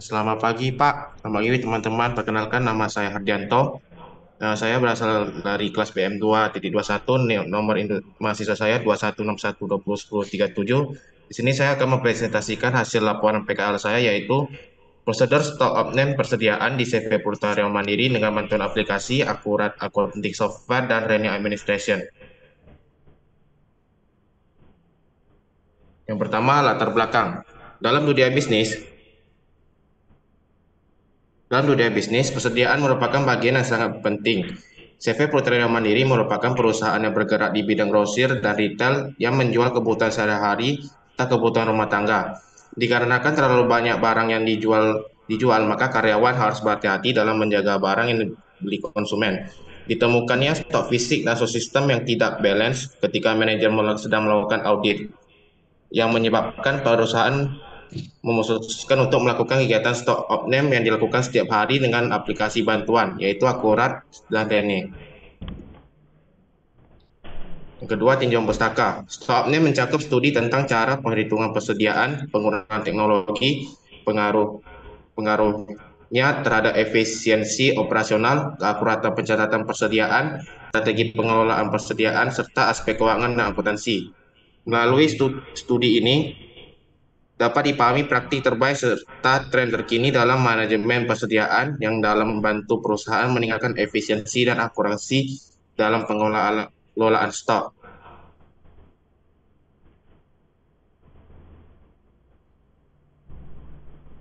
Selamat pagi Pak, selamat pagi teman-teman. Perkenalkan nama saya Hardianto. Saya berasal dari kelas BM2.21, nomor mahasiswa saya 2161201037. Di sini saya akan mempresentasikan hasil laporan PKL saya, yaitu prosedur stock of name persediaan di CV Purtarian Mandiri dengan bantuan aplikasi Akurat Accounting Software dan Revenue Administration. Yang pertama, latar belakang. Dalam dunia bisnis, persediaan merupakan bagian yang sangat penting. CV Purtarian Mandiri merupakan perusahaan yang bergerak di bidang grosir dan retail yang menjual kebutuhan sehari-hari atau kebutuhan rumah tangga. Dikarenakan terlalu banyak barang yang dijual, maka karyawan harus berhati-hati dalam menjaga barang yang dibeli konsumen. Ditemukannya stok fisik dan sistem yang tidak balance ketika manajer sedang melakukan audit, yang menyebabkan perusahaan memutuskan untuk melakukan kegiatan stock of name yang dilakukan setiap hari dengan aplikasi bantuan, yaitu Akurat dan Rene. Yang kedua, tinjauan pustaka. Stock of name mencakup studi tentang cara perhitungan persediaan, penggunaan teknologi, pengaruhnya terhadap efisiensi operasional, keakuratan pencatatan persediaan, strategi pengelolaan persediaan, serta aspek keuangan dan akuntansi. Melalui studi ini, dapat dipahami praktik terbaik serta tren terkini dalam manajemen persediaan yang dalam membantu perusahaan meningkatkan efisiensi dan akurasi dalam pengelolaan stok.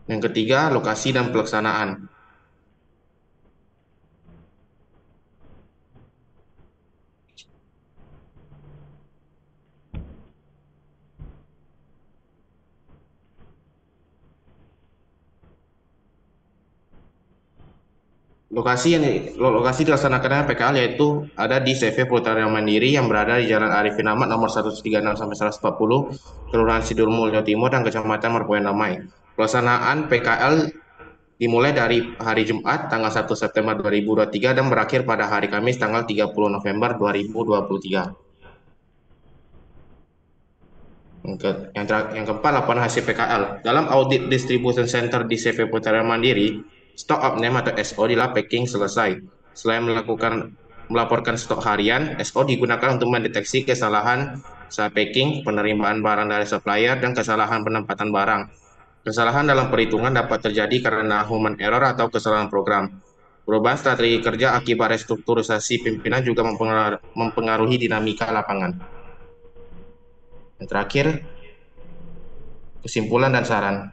Yang ketiga, lokasi dan pelaksanaan. Lokasi dilaksanakannya PKL yaitu ada di CV Purtarian Mandiri yang berada di Jalan Arifin Ahmad nomor 136 sampai 140, Kelurahan Sidurmulyo Timur dan Kecamatan Marpoen Damai. Pelaksanaan PKL dimulai dari hari Jumat tanggal 1 September 2023 dan berakhir pada hari Kamis tanggal 30 November 2023. Yang keempat, laporan hasil PKL. Dalam audit distribution center di CV Putaran Mandiri, stock of name atau SO dilakukan packing selesai. Selain melaporkan stok harian, SO digunakan untuk mendeteksi kesalahan saat packing, penerimaan barang dari supplier, dan kesalahan penempatan barang. Kesalahan dalam perhitungan dapat terjadi karena human error atau kesalahan program. Perubahan strategi kerja akibat restrukturisasi pimpinan juga mempengaruhi dinamika lapangan. Yang terakhir, kesimpulan dan saran.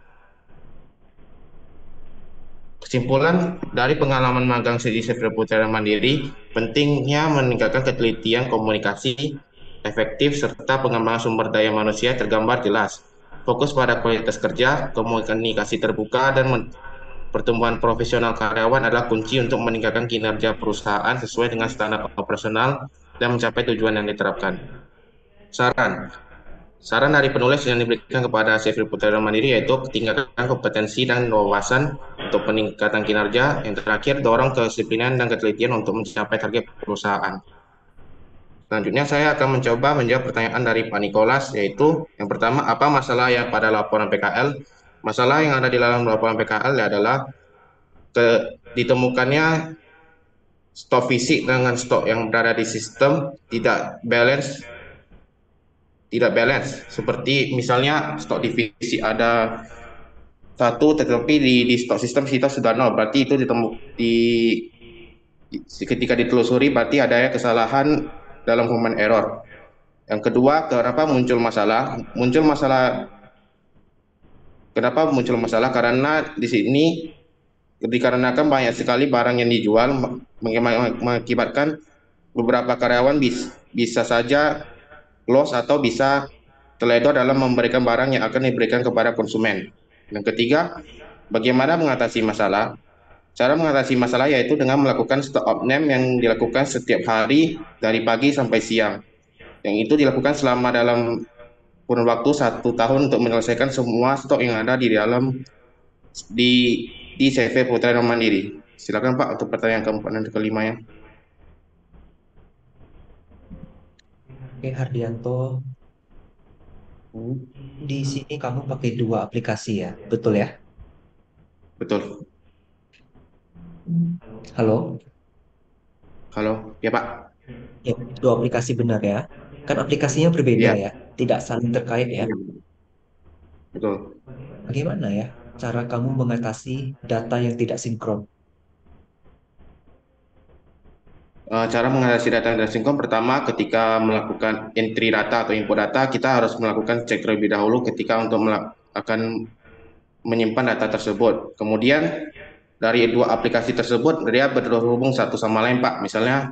Kesimpulan dari pengalaman magang di CV Purtarian Mandiri, pentingnya meningkatkan ketelitian komunikasi efektif serta pengembangan sumber daya manusia tergambar jelas. Fokus pada kualitas kerja, komunikasi terbuka, dan pertumbuhan profesional karyawan adalah kunci untuk meningkatkan kinerja perusahaan sesuai dengan standar operasional dan mencapai tujuan yang diterapkan. Saran. Saran dari penulis yang diberikan kepada CV Purtarian Mandiri yaitu tingkatkan kompetensi dan wawasan untuk peningkatan kinerja. Yang terakhir, dorong kedisiplinan dan ketelitian untuk mencapai target perusahaan. Selanjutnya, saya akan mencoba menjawab pertanyaan dari Pak Nikolas, yaitu yang pertama, apa masalah yang pada laporan PKL? Masalah yang ada di dalam laporan PKL adalah ditemukannya stok fisik dengan stok yang berada di sistem tidak balance, seperti misalnya stok divisi ada satu, tetapi di stok sistem kita sudah nol, berarti itu ketika ditelusuri berarti ada kesalahan dalam human error. Yang kedua, kenapa muncul masalah karena di sini dikarenakan banyak sekali barang yang dijual mengakibatkan beberapa karyawan bisa saja loss atau bisa teledor dalam memberikan barang yang akan diberikan kepada konsumen. Yang ketiga, bagaimana mengatasi masalah? Cara mengatasi masalah yaitu dengan melakukan stock of name yang dilakukan setiap hari dari pagi sampai siang. Yang itu dilakukan selama dalam kurun waktu 1 tahun untuk menyelesaikan semua stok yang ada di dalam di di CV Putra Mandiri. Silakan Pak untuk pertanyaan keempat dan kelima ya. Oke, Hardianto, Hmm, di sini kamu pakai dua aplikasi ya, betul ya? betul. Halo? Halo, ya Pak. Ya, dua aplikasi benar ya. Kan aplikasinya berbeda Iya, ya, tidak saling terkait ya. iya, betul. Bagaimana ya cara kamu mengatasi data yang tidak sinkron? Cara mengatasi data yang sinkron pertama ketika melakukan entry data atau input data kita harus melakukan cek terlebih dahulu ketika untuk akan menyimpan data tersebut. Kemudian dari dua aplikasi tersebut dia berhubung satu sama lain Pak. Misalnya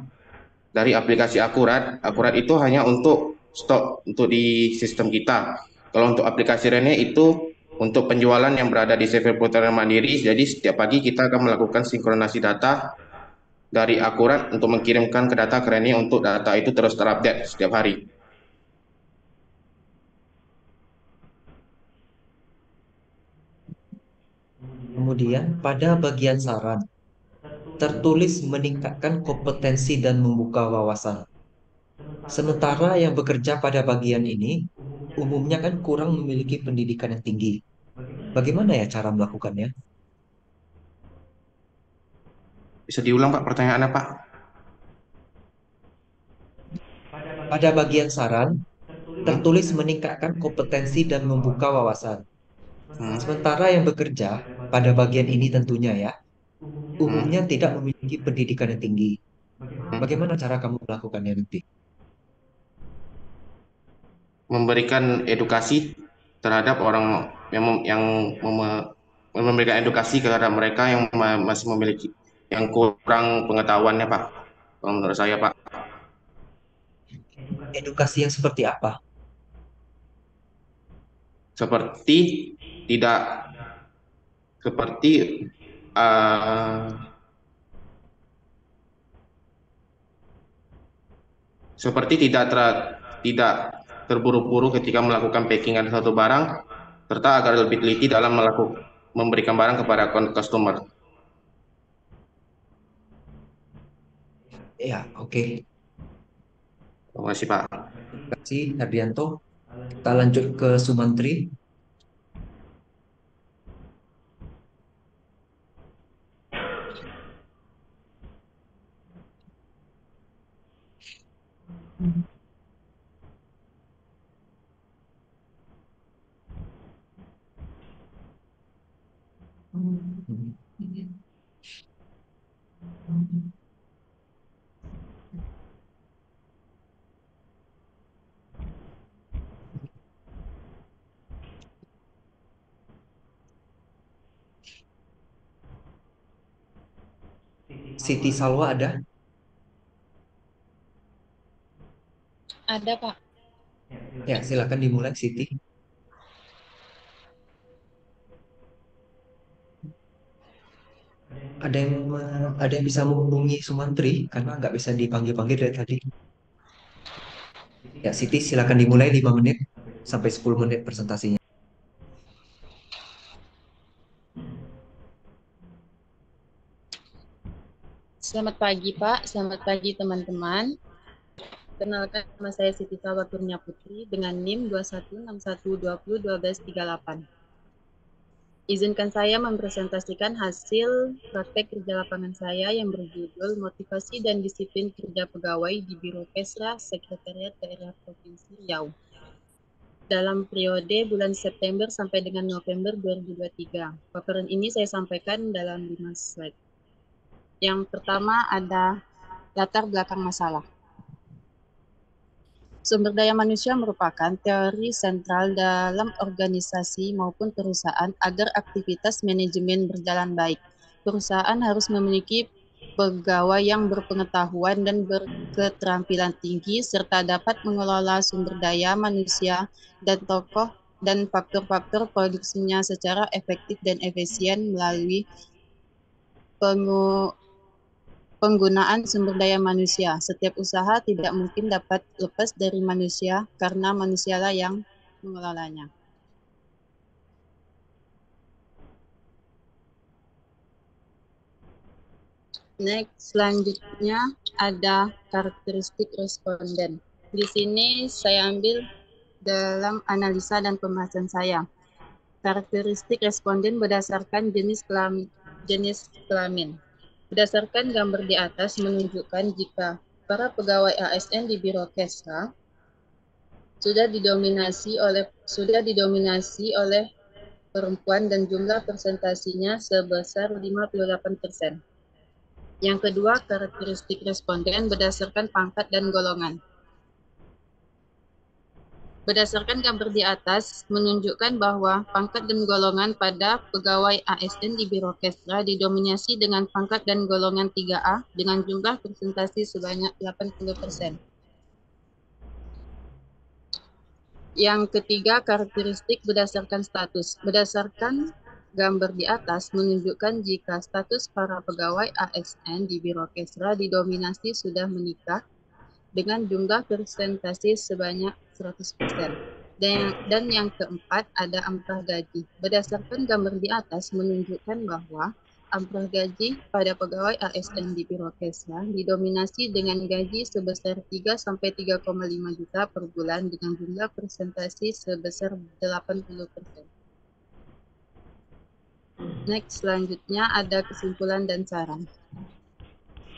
dari aplikasi Akurat, Akurat itu hanya untuk stok untuk di sistem kita. Kalau untuk aplikasi Rene itu untuk penjualan yang berada di server putaran mandiri. Jadi setiap pagi kita akan melakukan sinkronasi data dari Akurat untuk mengirimkan ke data ke Rene untuk data itu terus terupdate setiap hari. Kemudian pada bagian saran, tertulis meningkatkan kompetensi dan membuka wawasan. Sementara yang bekerja pada bagian ini umumnya kan kurang memiliki pendidikan yang tinggi. Bagaimana ya cara melakukannya? Bisa diulang Pak pertanyaannya Pak? Pada bagian saran, tertulis meningkatkan kompetensi dan membuka wawasan. Hmm, Sementara yang bekerja pada bagian ini tentunya ya, umumnya hmm, tidak memiliki pendidikan yang tinggi. hmm. Bagaimana cara kamu melakukannya nanti? Memberikan edukasi terhadap orang memberikan edukasi kepada mereka yang masih memiliki yang kurang pengetahuannya Pak. Kalau menurut saya Pak, Edukasi yang seperti apa? seperti tidak seperti uh, seperti tidak terburu-buru ketika melakukan packingan suatu barang, serta agar lebih teliti dalam memberikan barang kepada customer. Ya, oke. Terima kasih Pak. Terima kasih, Hardianto. Kita lanjut ke Sumantri. Siti Salwa ada? Ada, Pak. Ya, silakan dimulai, Siti. Ada yang bisa menghubungi Sumantri karena nggak bisa dipanggil-panggil dari tadi. Ya, Siti, silakan dimulai 5 menit sampai 10 menit presentasinya. Selamat pagi, Pak. Selamat pagi, teman-teman. Kenalkan, nama saya Siti Salwa Kurnia Putri dengan NIM 2161201238. Izinkan saya mempresentasikan hasil praktek kerja lapangan saya yang berjudul Motivasi dan Disiplin Kerja Pegawai di Biro Pesra Sekretariat Daerah Provinsi Riau dalam periode bulan September sampai dengan November 2023. Paparan ini saya sampaikan dalam 5 slide. Yang pertama ada latar belakang masalah. Sumber daya manusia merupakan teori sentral dalam organisasi maupun perusahaan agar aktivitas manajemen berjalan baik. perusahaan harus memiliki pegawai yang berpengetahuan dan berketerampilan tinggi serta dapat mengelola sumber daya manusia dan faktor-faktor produksinya secara efektif dan efisien melalui penggunaan sumber daya manusia. Setiap usaha tidak mungkin dapat lepas dari manusia karena manusialah yang mengelolanya. Next, selanjutnya ada karakteristik responden. Di sini saya ambil dalam analisa dan pembahasan saya. Karakteristik responden berdasarkan jenis kelamin. Berdasarkan gambar di atas menunjukkan jika para pegawai ASN di Biro Kesra sudah didominasi oleh perempuan dan jumlah persentasinya sebesar 58%. Yang kedua, karakteristik responden berdasarkan pangkat dan golongan. Berdasarkan gambar di atas menunjukkan bahwa pangkat dan golongan pada pegawai ASN di Biro Kesra didominasi dengan pangkat dan golongan 3A dengan jumlah persentase sebanyak 80%. Yang ketiga, karakteristik berdasarkan status. Berdasarkan gambar di atas menunjukkan jika status para pegawai ASN di Biro Kesra didominasi sudah menikah dengan jumlah persentase sebanyak 100%. Dan yang keempat ada amplah gaji. Berdasarkan gambar di atas menunjukkan bahwa amplah gaji pada pegawai ASN di Biro Kesra didominasi dengan gaji sebesar 3-3,5 juta per bulan dengan jumlah persentase sebesar 80%. Next, selanjutnya ada kesimpulan dan saran.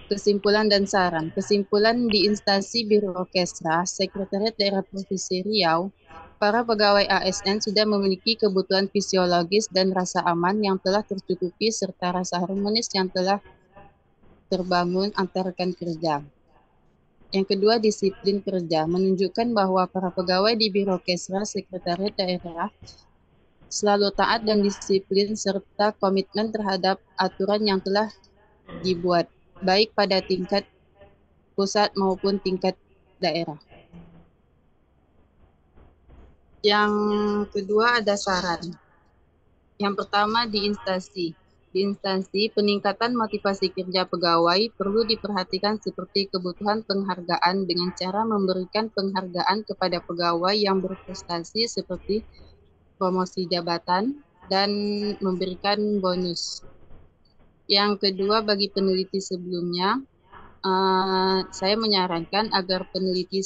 Kesimpulan dan saran. Kesimpulan di instansi Biro Kesra, Sekretariat Daerah Provinsi Riau, para pegawai ASN sudah memiliki kebutuhan fisiologis dan rasa aman yang telah tercukupi serta rasa harmonis yang telah terbangun antar rekan kerja. Yang kedua, disiplin kerja. Menunjukkan bahwa para pegawai di Biro Kesra, Sekretariat Daerah selalu taat dan disiplin serta komitmen terhadap aturan yang telah dibuat, baik pada tingkat pusat maupun tingkat daerah. Yang kedua ada saran. Yang pertama di instansi. Di instansi, peningkatan motivasi kerja pegawai perlu diperhatikan seperti kebutuhan penghargaan dengan cara memberikan penghargaan kepada pegawai yang berprestasi seperti promosi jabatan dan memberikan bonus. Yang kedua, bagi peneliti sebelumnya, saya menyarankan agar peneliti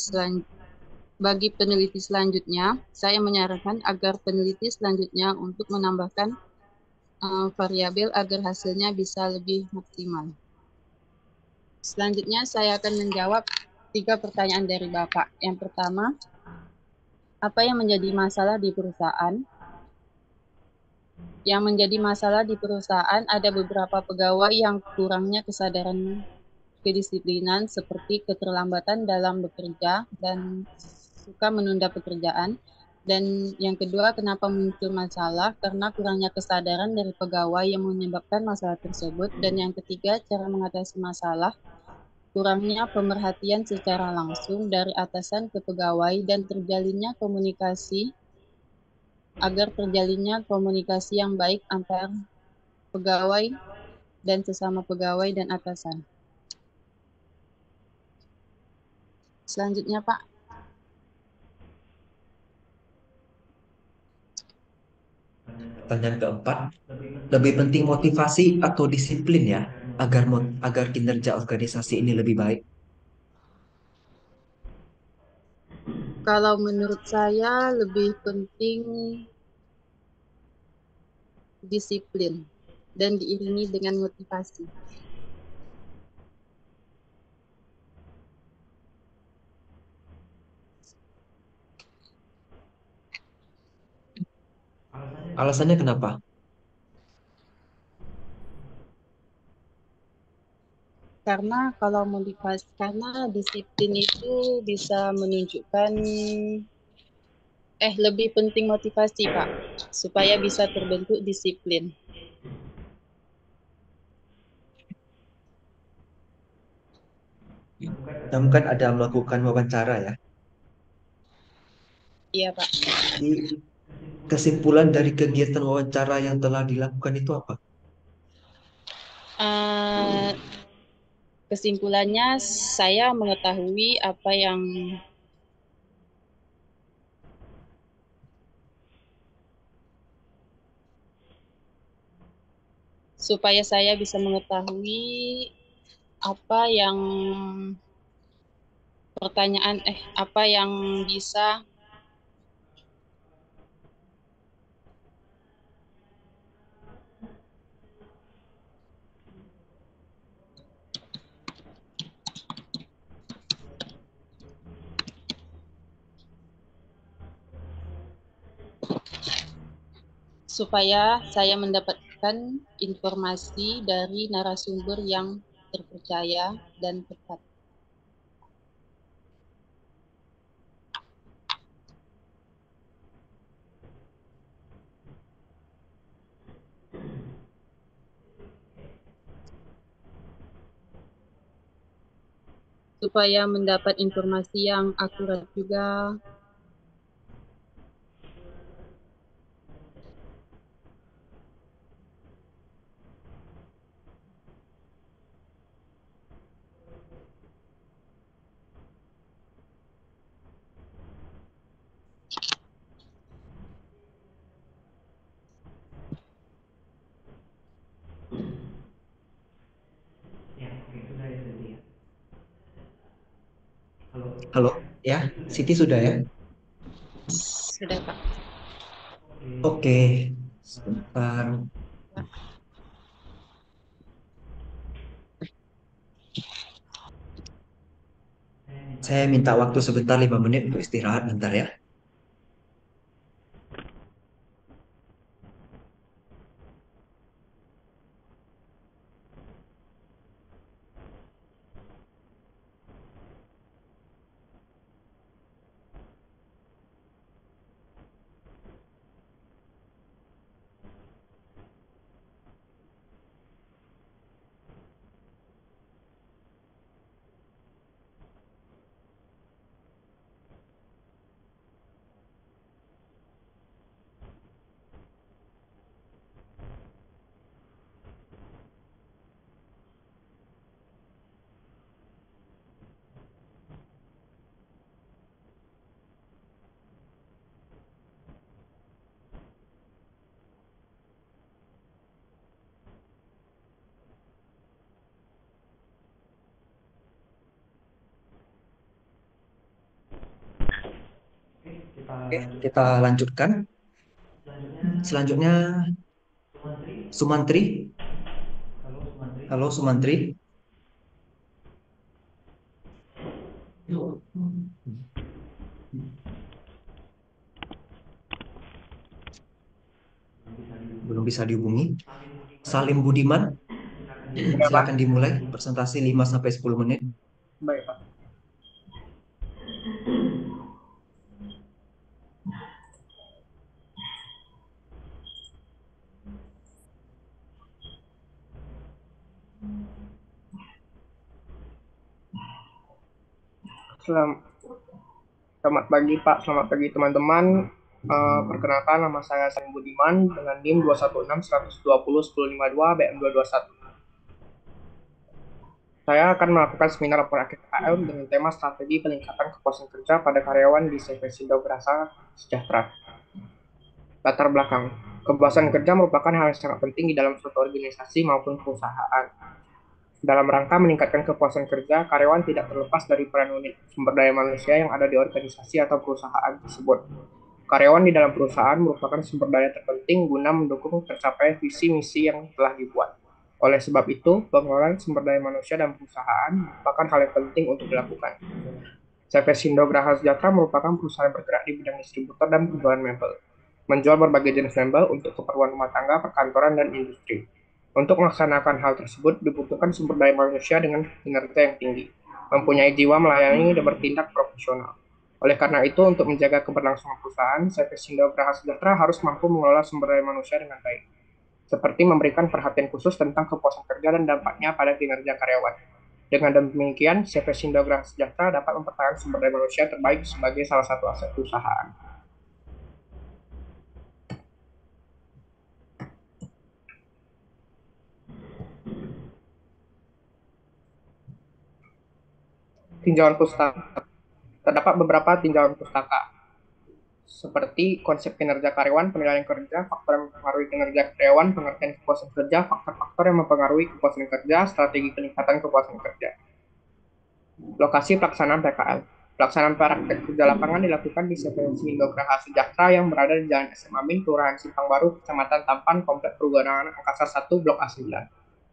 selanjutnya, saya menyarankan agar peneliti selanjutnya untuk menambahkan variabel agar hasilnya bisa lebih maksimal. Selanjutnya saya akan menjawab 3 pertanyaan dari Bapak. Yang pertama, apa yang menjadi masalah di perusahaan? Yang menjadi masalah di perusahaan ada beberapa pegawai yang kurangnya kesadaran kedisiplinan seperti keterlambatan dalam bekerja dan suka menunda pekerjaan. Dan yang kedua, kenapa muncul masalah? Karena kurangnya kesadaran dari pegawai yang menyebabkan masalah tersebut. Dan yang ketiga, cara mengatasi masalah, kurangnya pemerhatian secara langsung dari atasan ke pegawai dan terjalinnya komunikasi yang baik antar pegawai dan sesama pegawai dan atasan. Selanjutnya, Pak. Pertanyaan keempat, lebih penting motivasi atau disiplin ya agar kinerja organisasi ini lebih baik. Kalau menurut saya lebih penting disiplin dan diiringi dengan motivasi. Alasannya kenapa? Karena disiplin itu bisa menunjukkan lebih penting motivasi, Pak, supaya bisa terbentuk disiplin. Kamu kan ada melakukan wawancara ya. Iya, Pak. Di kesimpulan dari kegiatan wawancara yang telah dilakukan itu apa? Eh, Kesimpulannya, saya mengetahui apa yang supaya saya bisa mengetahui apa yang apa yang bisa supaya saya mendapatkan informasi dari narasumber yang terpercaya dan tepat. Supaya mendapat informasi yang akurat juga. Halo, ya, Siti sudah ya? Sudah, Pak. Oke, sebentar. Saya minta waktu sebentar 5 menit untuk istirahat bentar ya. Oke, kita lanjutkan. Selanjutnya, Sumantri. Halo, Sumantri. Belum bisa dihubungi. Salim Budiman, Ya, Pak. silakan dimulai. Presentasi 5 sampai 10 menit. Baik, Pak. Selam- Selamat pagi, Pak. Selamat pagi, teman-teman. Perkenalkan, nama saya Salim Budiman dengan NIM 216-120-1052 BM221. Saya akan melakukan seminar lapor akhir KKM dengan tema strategi peningkatan kepuasan kerja pada karyawan di CV Sindo Grasa Sejahtera. Latar belakang. Kepuasan kerja merupakan hal yang sangat penting di dalam suatu organisasi maupun perusahaan. Dalam rangka meningkatkan kepuasan kerja, karyawan tidak terlepas dari peran unit sumber daya manusia yang ada di organisasi atau perusahaan tersebut. Karyawan di dalam perusahaan merupakan sumber daya terpenting guna mendukung tercapai visi misi yang telah dibuat. Oleh sebab itu, pengelolaan sumber daya manusia dan perusahaan merupakan hal yang penting untuk dilakukan. CV Sindo Graha Sejahtera merupakan perusahaan bergerak di bidang distributor dan penjualan mebel, menjual berbagai jenis mebel untuk keperluan rumah tangga, perkantoran, dan industri. Untuk melaksanakan hal tersebut dibutuhkan sumber daya manusia dengan kinerja yang tinggi, mempunyai jiwa melayani dan bertindak profesional. Oleh karena itu, untuk menjaga keberlangsungan perusahaan, CV Sindo Graha Sejahtera harus mampu mengelola sumber daya manusia dengan baik, seperti memberikan perhatian khusus tentang kepuasan kerja dan dampaknya pada kinerja karyawan. Dengan demikian, CV Sindograha Sejahtera dapat mempertahankan sumber daya manusia terbaik sebagai salah satu aset perusahaan. Tinjauan pustaka. Terdapat beberapa tinjauan pustaka, seperti konsep kinerja karyawan, penilaian kerja, faktor yang mempengaruhi kinerja karyawan, pengertian kepuasan kerja, faktor-faktor yang mempengaruhi kepuasan kerja, strategi peningkatan kepuasan kerja. Lokasi pelaksanaan PKL. Pelaksanaan praktek kerja lapangan dilakukan di CV Sindograha Sejahtera yang berada di Jalan SM Amin, Kelurahan Simpang Baru, Kecamatan Tampan, Komplek Perumahan Angkasa 1, Blok A9.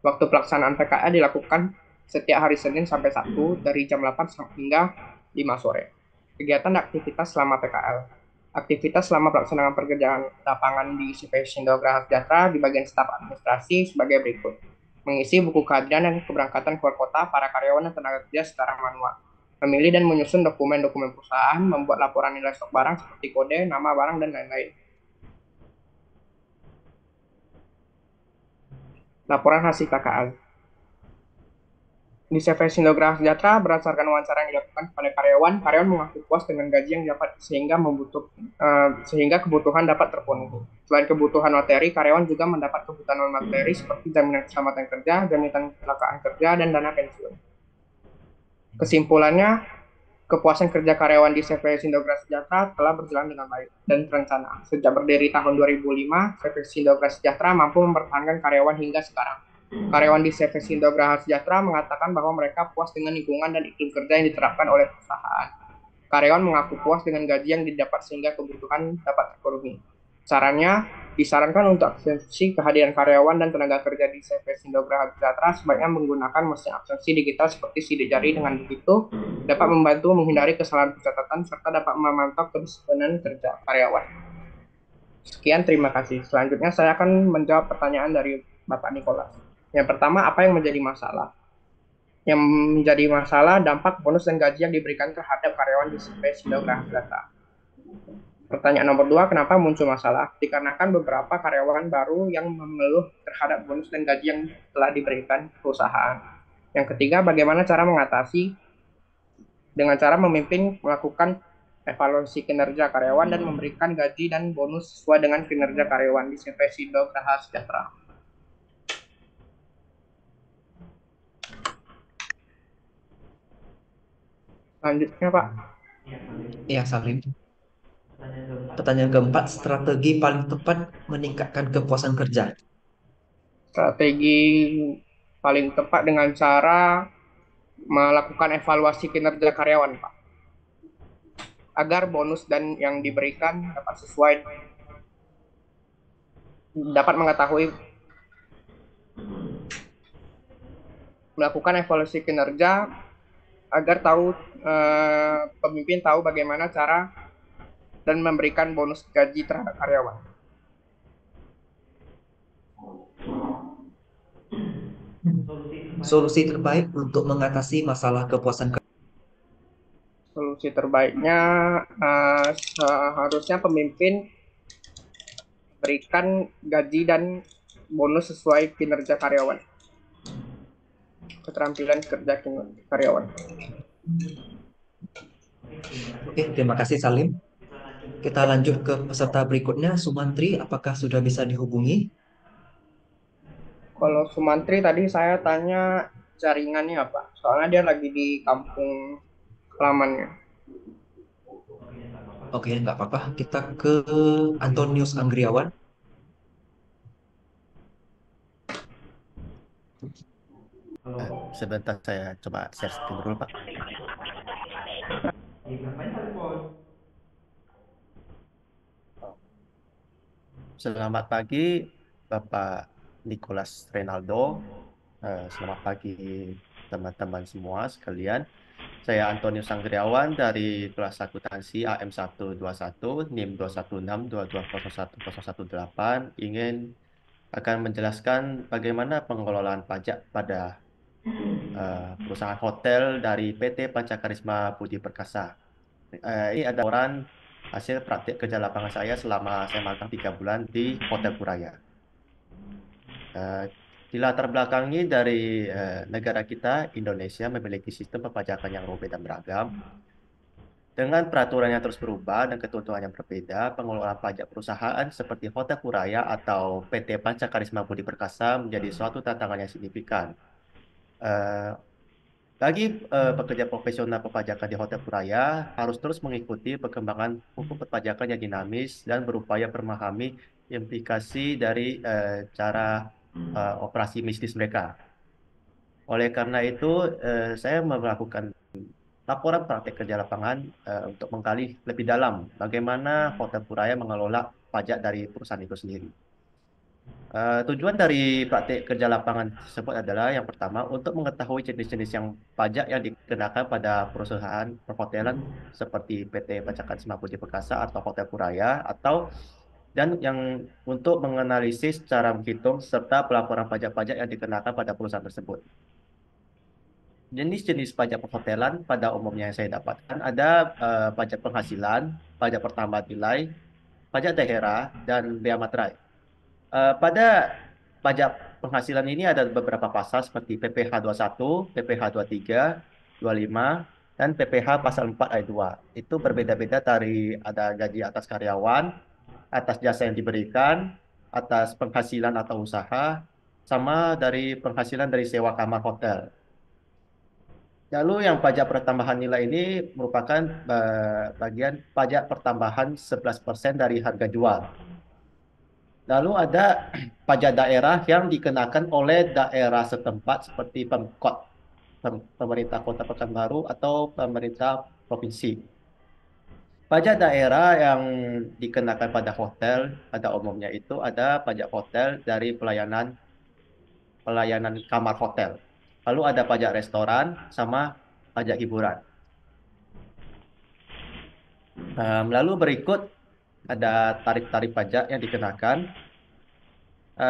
Waktu pelaksanaan PKL dilakukan setiap hari Senin sampai Sabtu dari jam 8 hingga 5 sore. Kegiatan dan aktivitas selama PKL. Aktivitas selama pelaksanaan pekerjaan lapangan di CV Sindograha Sejahtera di bagian staf administrasi sebagai berikut. Mengisi buku kehadiran dan keberangkatan keluar kota para karyawan dan tenaga kerja secara manual. Memilih dan menyusun dokumen-dokumen perusahaan, membuat laporan nilai stok barang seperti kode, nama barang, dan lain-lain. Laporan hasil KKL. Di CV Sindograha Sejahtera, berdasarkan wawancara yang dilakukan kepada karyawan mengaku puas dengan gaji yang dapat sehingga kebutuhan dapat terpenuhi. Selain kebutuhan materi, karyawan juga mendapat kebutuhan materi seperti jaminan keselamatan kerja, jaminan kecelakaan kerja, dan dana pensiun. Kesimpulannya, kepuasan kerja karyawan di CV Sindograha Sejahtera telah berjalan dengan baik dan terencana. Sejak berdiri tahun 2005, CV Sindograha Sejahtera mampu mempertahankan karyawan hingga sekarang. Karyawan di CV Sindograha Sejahtera mengatakan bahwa mereka puas dengan lingkungan dan iklim kerja yang diterapkan oleh perusahaan. Karyawan mengaku puas dengan gaji yang didapat sehingga kebutuhan dapat terpenuhi. Sarannya, disarankan untuk absensi kehadiran karyawan dan tenaga kerja di CV Sindograha Sejahtera sebaiknya menggunakan mesin absensi digital seperti sidik jari. Dengan begitu, dapat membantu menghindari kesalahan pencatatan serta dapat memantau kedisiplinan kerja karyawan. Sekian, terima kasih. Selanjutnya saya akan menjawab pertanyaan dari Bapak Nicholas. Yang pertama, apa yang menjadi masalah? Yang menjadi masalah dampak bonus dan gaji yang diberikan terhadap karyawan di CV Sindograha Sejahtera. Pertanyaan nomor 2, kenapa muncul masalah? Dikarenakan beberapa karyawan baru yang mengeluh terhadap bonus dan gaji yang telah diberikan perusahaan. Yang ketiga, bagaimana cara mengatasi? Dengan cara memimpin, melakukan evaluasi kinerja karyawan dan memberikan gaji dan bonus sesuai dengan kinerja karyawan di CV Sindograha Sejahtera. Selanjutnya, Pak. Ya, Salim. Pertanyaan keempat, strategi paling tepat meningkatkan kepuasan kerja. Strategi paling tepat dengan cara melakukan evaluasi kinerja karyawan, Pak. Agar bonus dan yang diberikan dapat sesuai, dapat mengetahui, melakukan evaluasi kinerja agar pemimpin tahu bagaimana cara dan memberikan bonus gaji terhadap karyawan. Solusi terbaik untuk mengatasi masalah kepuasan kerja. Solusi terbaiknya seharusnya pemimpin berikan gaji dan bonus sesuai kinerja karyawan, keterampilan kerja karyawan. Oke, terima kasih Salim. Kita lanjut ke peserta berikutnya, Sumantri, apakah sudah bisa dihubungi? Kalau Sumantri tadi saya tanya jaringannya apa? Soalnya dia lagi di kampung halamannya. Oke, nggak apa-apa. Kita ke Antonius Anggriawan. Sebentar saya coba share screen dulu, Pak. Selamat pagi, Bapak Nicholas Renaldo. Selamat pagi, teman-teman semua sekalian. Saya Antonius Anggriawan dari kelas akuntansi AM121 NIM 21622010118 ingin akan menjelaskan bagaimana pengelolaan pajak pada perusahaan hotel dari PT Pancakarisma Budi Perkasa. Ini ada laporan hasil praktik kerja lapangan saya selama saya magang 3 bulan di Hotel Puraya. Dilatar belakangi dari negara kita, Indonesia memiliki sistem perpajakan yang rumit dan beragam. Dengan peraturan yang terus berubah dan ketentuan yang berbeda, pengelolaan pajak perusahaan seperti Hotel Kuraya atau PT Pancakarisma Budi Perkasa menjadi suatu tantangan yang signifikan. Eh, Bagi pekerja profesional perpajakan di Hotel Kuraya harus terus mengikuti perkembangan hukum perpajakan yang dinamis dan berupaya memahami implikasi dari cara operasi bisnis mereka. Oleh karena itu, saya melakukan laporan praktek kerja lapangan untuk menggali lebih dalam bagaimana Hotel Kuraya mengelola pajak dari perusahaan itu sendiri. Tujuan dari praktik kerja lapangan tersebut adalah yang pertama untuk mengetahui jenis-jenis yang pajak yang dikenakan pada perusahaan perhotelan seperti PT Pancakarisma Budi Perkasa atau Hotel Kuraya dan yang untuk menganalisis cara menghitung serta pelaporan pajak-pajak yang dikenakan pada perusahaan tersebut. Jenis-jenis pajak perhotelan pada umumnya yang saya dapatkan ada pajak penghasilan, pajak pertambahan nilai, pajak daerah, dan bea materai. Pada pajak penghasilan ini ada beberapa pasal seperti PPh 21, PPh 23, 25, dan PPh pasal 4 ayat 2. Itu berbeda-beda dari ada gaji atas karyawan, atas jasa yang diberikan, atas penghasilan atau usaha, sama dari penghasilan dari sewa kamar hotel. Lalu yang pajak pertambahan nilai ini merupakan bagian pajak pertambahan 11% dari harga jual. Lalu ada pajak daerah yang dikenakan oleh daerah setempat seperti Pemkot, pemerintah Kota Pekanbaru atau pemerintah provinsi. Pajak daerah yang dikenakan pada hotel pada umumnya itu ada pajak hotel dari pelayanan kamar hotel. Lalu ada pajak restoran sama pajak hiburan. Lalu berikut ada tarif-tarif pajak yang dikenakan.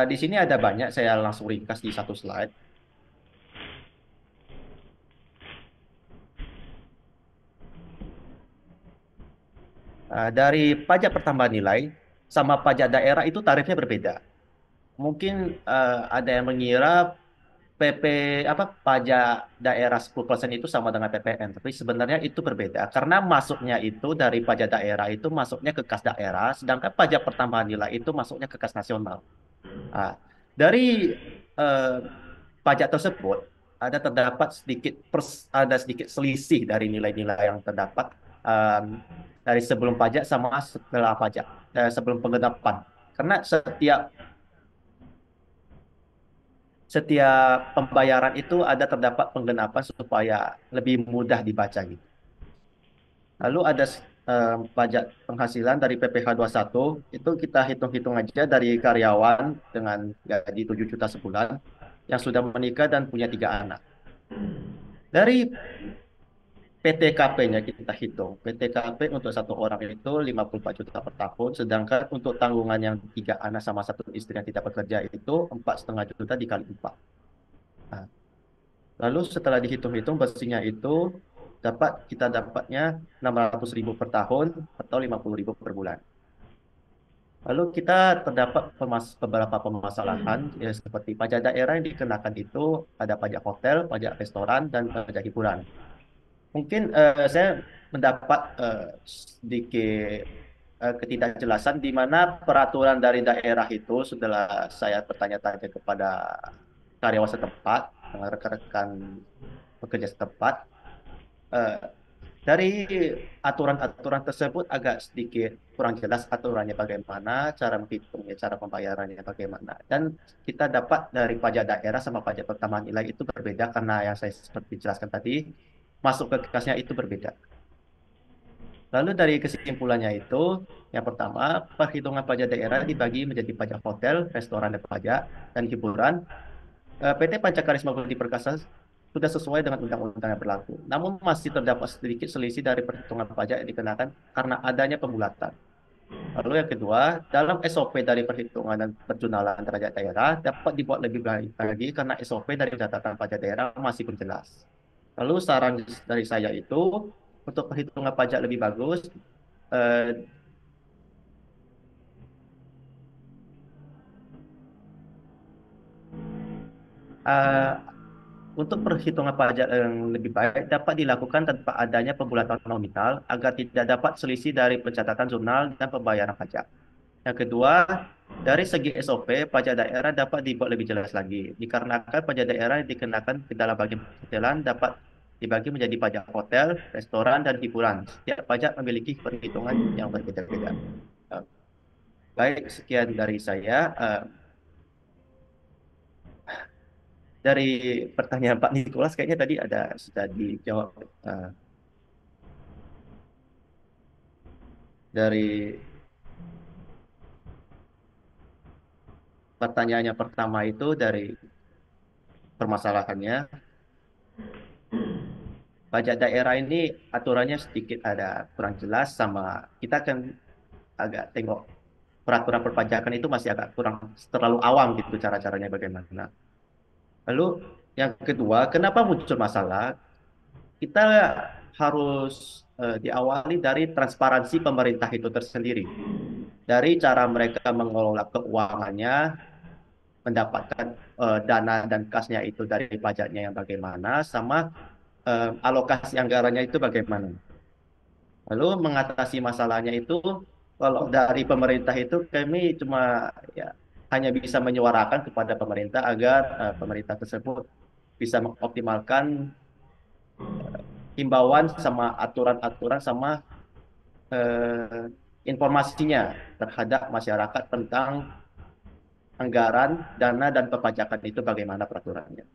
Di sini ada banyak, saya langsung ringkas di satu slide. Dari pajak pertambahan nilai sama pajak daerah itu tarifnya berbeda. Mungkin ada yang mengira pajak daerah 10% itu sama dengan PPN, tapi sebenarnya itu berbeda karena masuknya itu dari pajak daerah itu masuknya ke kas daerah, sedangkan pajak pertambahan nilai itu masuknya ke kas nasional. Dari pajak tersebut terdapat sedikit selisih dari nilai-nilai yang terdapat dari sebelum pajak sama setelah pajak, sebelum penggenapan. Karena setiap pembayaran itu terdapat penggenapan supaya lebih mudah dibaca gitu. Lalu ada pajak penghasilan dari PPh 21, itu kita hitung-hitung aja dari karyawan dengan gaji 7 juta sebulan yang sudah menikah dan punya 3 anak. Dari PTKP-nya kita hitung. PTKP untuk satu orang itu 54 juta per tahun, sedangkan untuk tanggungan yang 3 anak sama 1 istri yang tidak bekerja itu 4,5 juta dikali 4. Nah, lalu setelah dihitung-hitung bersihnya itu kita dapatnya 600.000 per tahun atau 50.000 per bulan. Lalu kita terdapat beberapa permasalahan ya, seperti pajak daerah yang dikenakan itu ada pajak hotel, pajak restoran, dan pajak hiburan. Mungkin saya mendapat sedikit ketidakjelasan di mana peraturan dari daerah itu setelah saya bertanya-tanya kepada karyawan setempat, rekan-rekan pekerja setempat, dari aturan-aturan tersebut agak sedikit kurang jelas aturannya bagaimana, cara menghitungnya, cara pembayarannya bagaimana. Dan kita dapat dari pajak daerah sama pajak pertambahan nilai itu berbeda karena yang saya seperti jelaskan tadi, masuk ke kasnya itu berbeda. Lalu dari kesimpulannya itu, yang pertama, perhitungan pajak daerah dibagi menjadi pajak hotel, restoran, dan pajak, dan hiburan. PT Pancakarisma Budi Perkasa sudah sesuai dengan undang-undang yang berlaku. Namun masih terdapat sedikit selisih dari perhitungan pajak yang dikenakan karena adanya pembulatan. Lalu yang kedua, dalam SOP dari perhitungan dan perjunalan pajak daerah dapat dibuat lebih baik lagi karena SOP dari catatan pajak daerah masih belum jelas. Lalu saran dari saya itu untuk perhitungan pajak lebih bagus, uh, untuk perhitungan pajak yang lebih baik dapat dilakukan tanpa adanya pembulatan nominal agar tidak dapat selisih dari pencatatan jurnal dan pembayaran pajak. Yang kedua, dari segi SOP, pajak daerah dapat dibuat lebih jelas lagi. Dikarenakan pajak daerah yang dikenakan ke dalam bagian perhotelan dapat dibagi menjadi pajak hotel, restoran, dan hiburan. Setiap pajak memiliki perhitungan yang berbeda-beda. Uh, Baik, sekian dari saya. Dari pertanyaan Pak Nikolas, kayaknya tadi ada sudah dijawab dari pertanyaan yang pertama itu dari permasalahannya. Pajak daerah ini aturannya sedikit ada kurang jelas, sama kita kan agak tengok peraturan perpajakan itu masih agak kurang terlalu awam gitu cara-caranya bagaimana. Lalu yang kedua, kenapa muncul masalah? Kita harus diawali dari transparansi pemerintah itu tersendiri. Dari cara mereka mengelola keuangannya, mendapatkan dana dan kasnya itu dari pajaknya yang bagaimana, sama alokasi anggarannya itu bagaimana. Lalu mengatasi masalahnya itu, kalau dari pemerintah itu kami cuma ya hanya bisa menyuarakan kepada pemerintah agar pemerintah tersebut bisa mengoptimalkan himbauan sama aturan-aturan sama eh, informasinya terhadap masyarakat tentang anggaran, dana, dan perpajakan itu bagaimana peraturannya.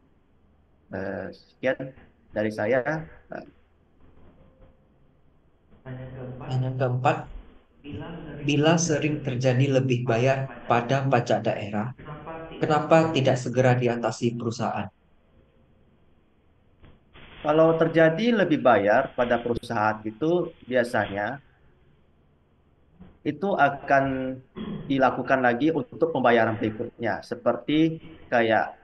Sekian dari saya. Yang keempat, bila sering terjadi lebih bayar pada pajak daerah, kenapa tidak segera diatasi perusahaan? Kalau terjadi lebih bayar pada perusahaan itu biasanya itu akan dilakukan lagi untuk pembayaran berikutnya, seperti kayak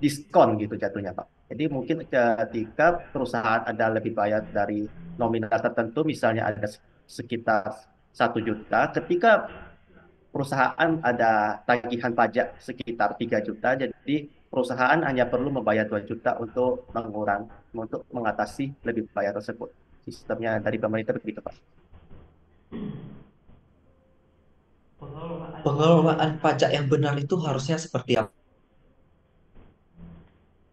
diskon gitu jatuhnya, Pak. Jadi mungkin ketika perusahaan ada lebih bayar dari nominal tertentu, misalnya ada sekitar 1 juta, ketika perusahaan ada tagihan pajak sekitar 3 juta, jadi perusahaan hanya perlu membayar 2 juta untuk untuk mengatasi lebih bayar tersebut. Sistemnya dari pemerintah begitu, Pak. Pengelolaan pajak yang benar itu harusnya seperti apa?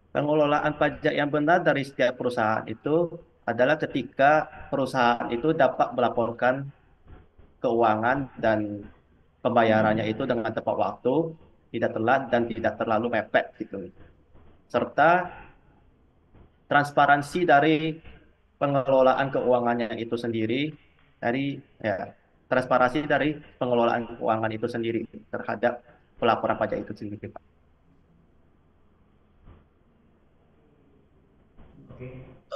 Pengelolaan pajak yang benar dari setiap perusahaan itu adalah ketika perusahaan itu dapat melaporkan keuangan dan pembayarannya itu dengan tepat waktu, tidak telat dan tidak terlalu mepet gitu. Serta transparansi dari pengelolaan keuangannya itu sendiri, dari ya transparansi dari pengelolaan keuangan itu sendiri terhadap pelaporan pajak itu sendiri, Pak.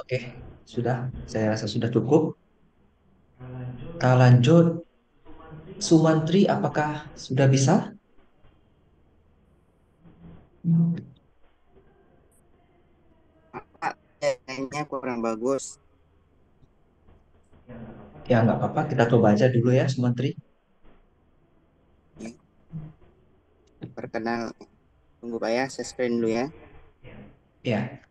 Oke, sudah. Saya rasa sudah cukup. Kita lanjut. Sumantri, apakah sudah bisa? Pak, kayaknya kurang bagus. Ya, nggak apa-apa. Kita coba aja dulu ya, Sumantri. Perkenal, tunggu Pak ya, saya screen dulu ya. Ya,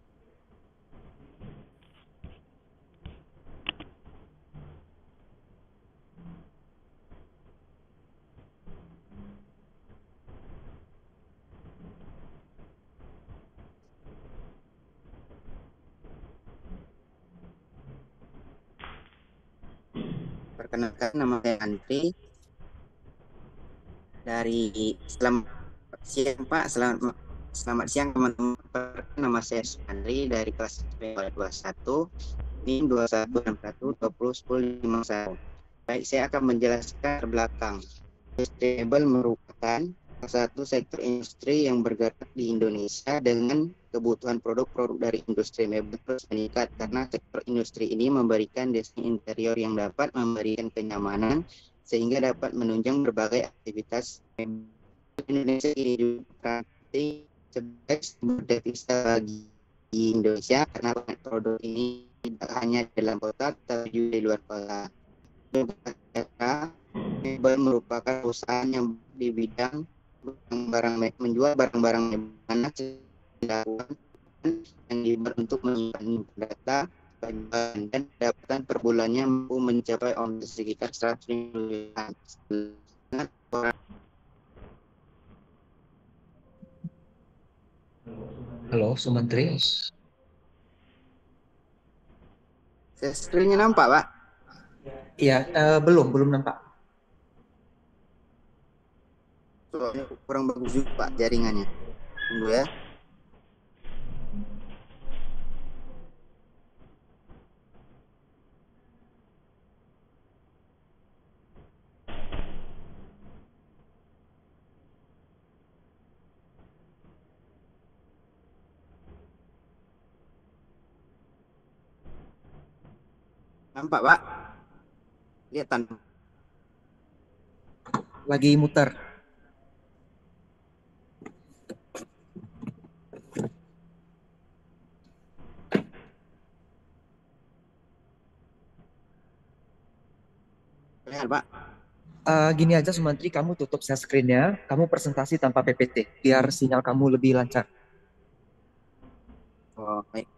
Perkenalkan, nama saya Andri. Selamat siang Pak, selamat siang teman-teman. Nama saya Andri dari kelas 21, NIM 2161201051. Baik, saya akan menjelaskan terbelakang. Sustainable merupakan salah satu sektor industri yang bergerak di Indonesia dengan kebutuhan produk-produk dari industri mebel terus meningkat karena sektor industri ini memberikan desain interior yang dapat memberikan kenyamanan sehingga dapat menunjang berbagai aktivitas mebel. Indonesia ini juga sebagai sumber devisa bagi Indonesia karena produk ini tidak hanya dalam kota tapi juga di luar kota. Mebel merupakan perusahaan yang di bidang menjual barang-barang mebel dilakukan yang dibuat untuk menyimpan data penjualan dan pendapatan per bulannya mampu mencapai omset sekitar 100 miliar. Halo, Sumantri. Screen-nya nampak, Pak? Iya, belum nampak. Soalnya kurang bagus juga, Pak, jaringannya. Tunggu ya. Nampak, Pak? Lihat tanpa. Lagi muter. Lihat, Pak. Gini aja Sumantri, kamu tutup share screen-nya, kamu presentasi tanpa PPT, biar sinyal kamu lebih lancar. Oh, baik.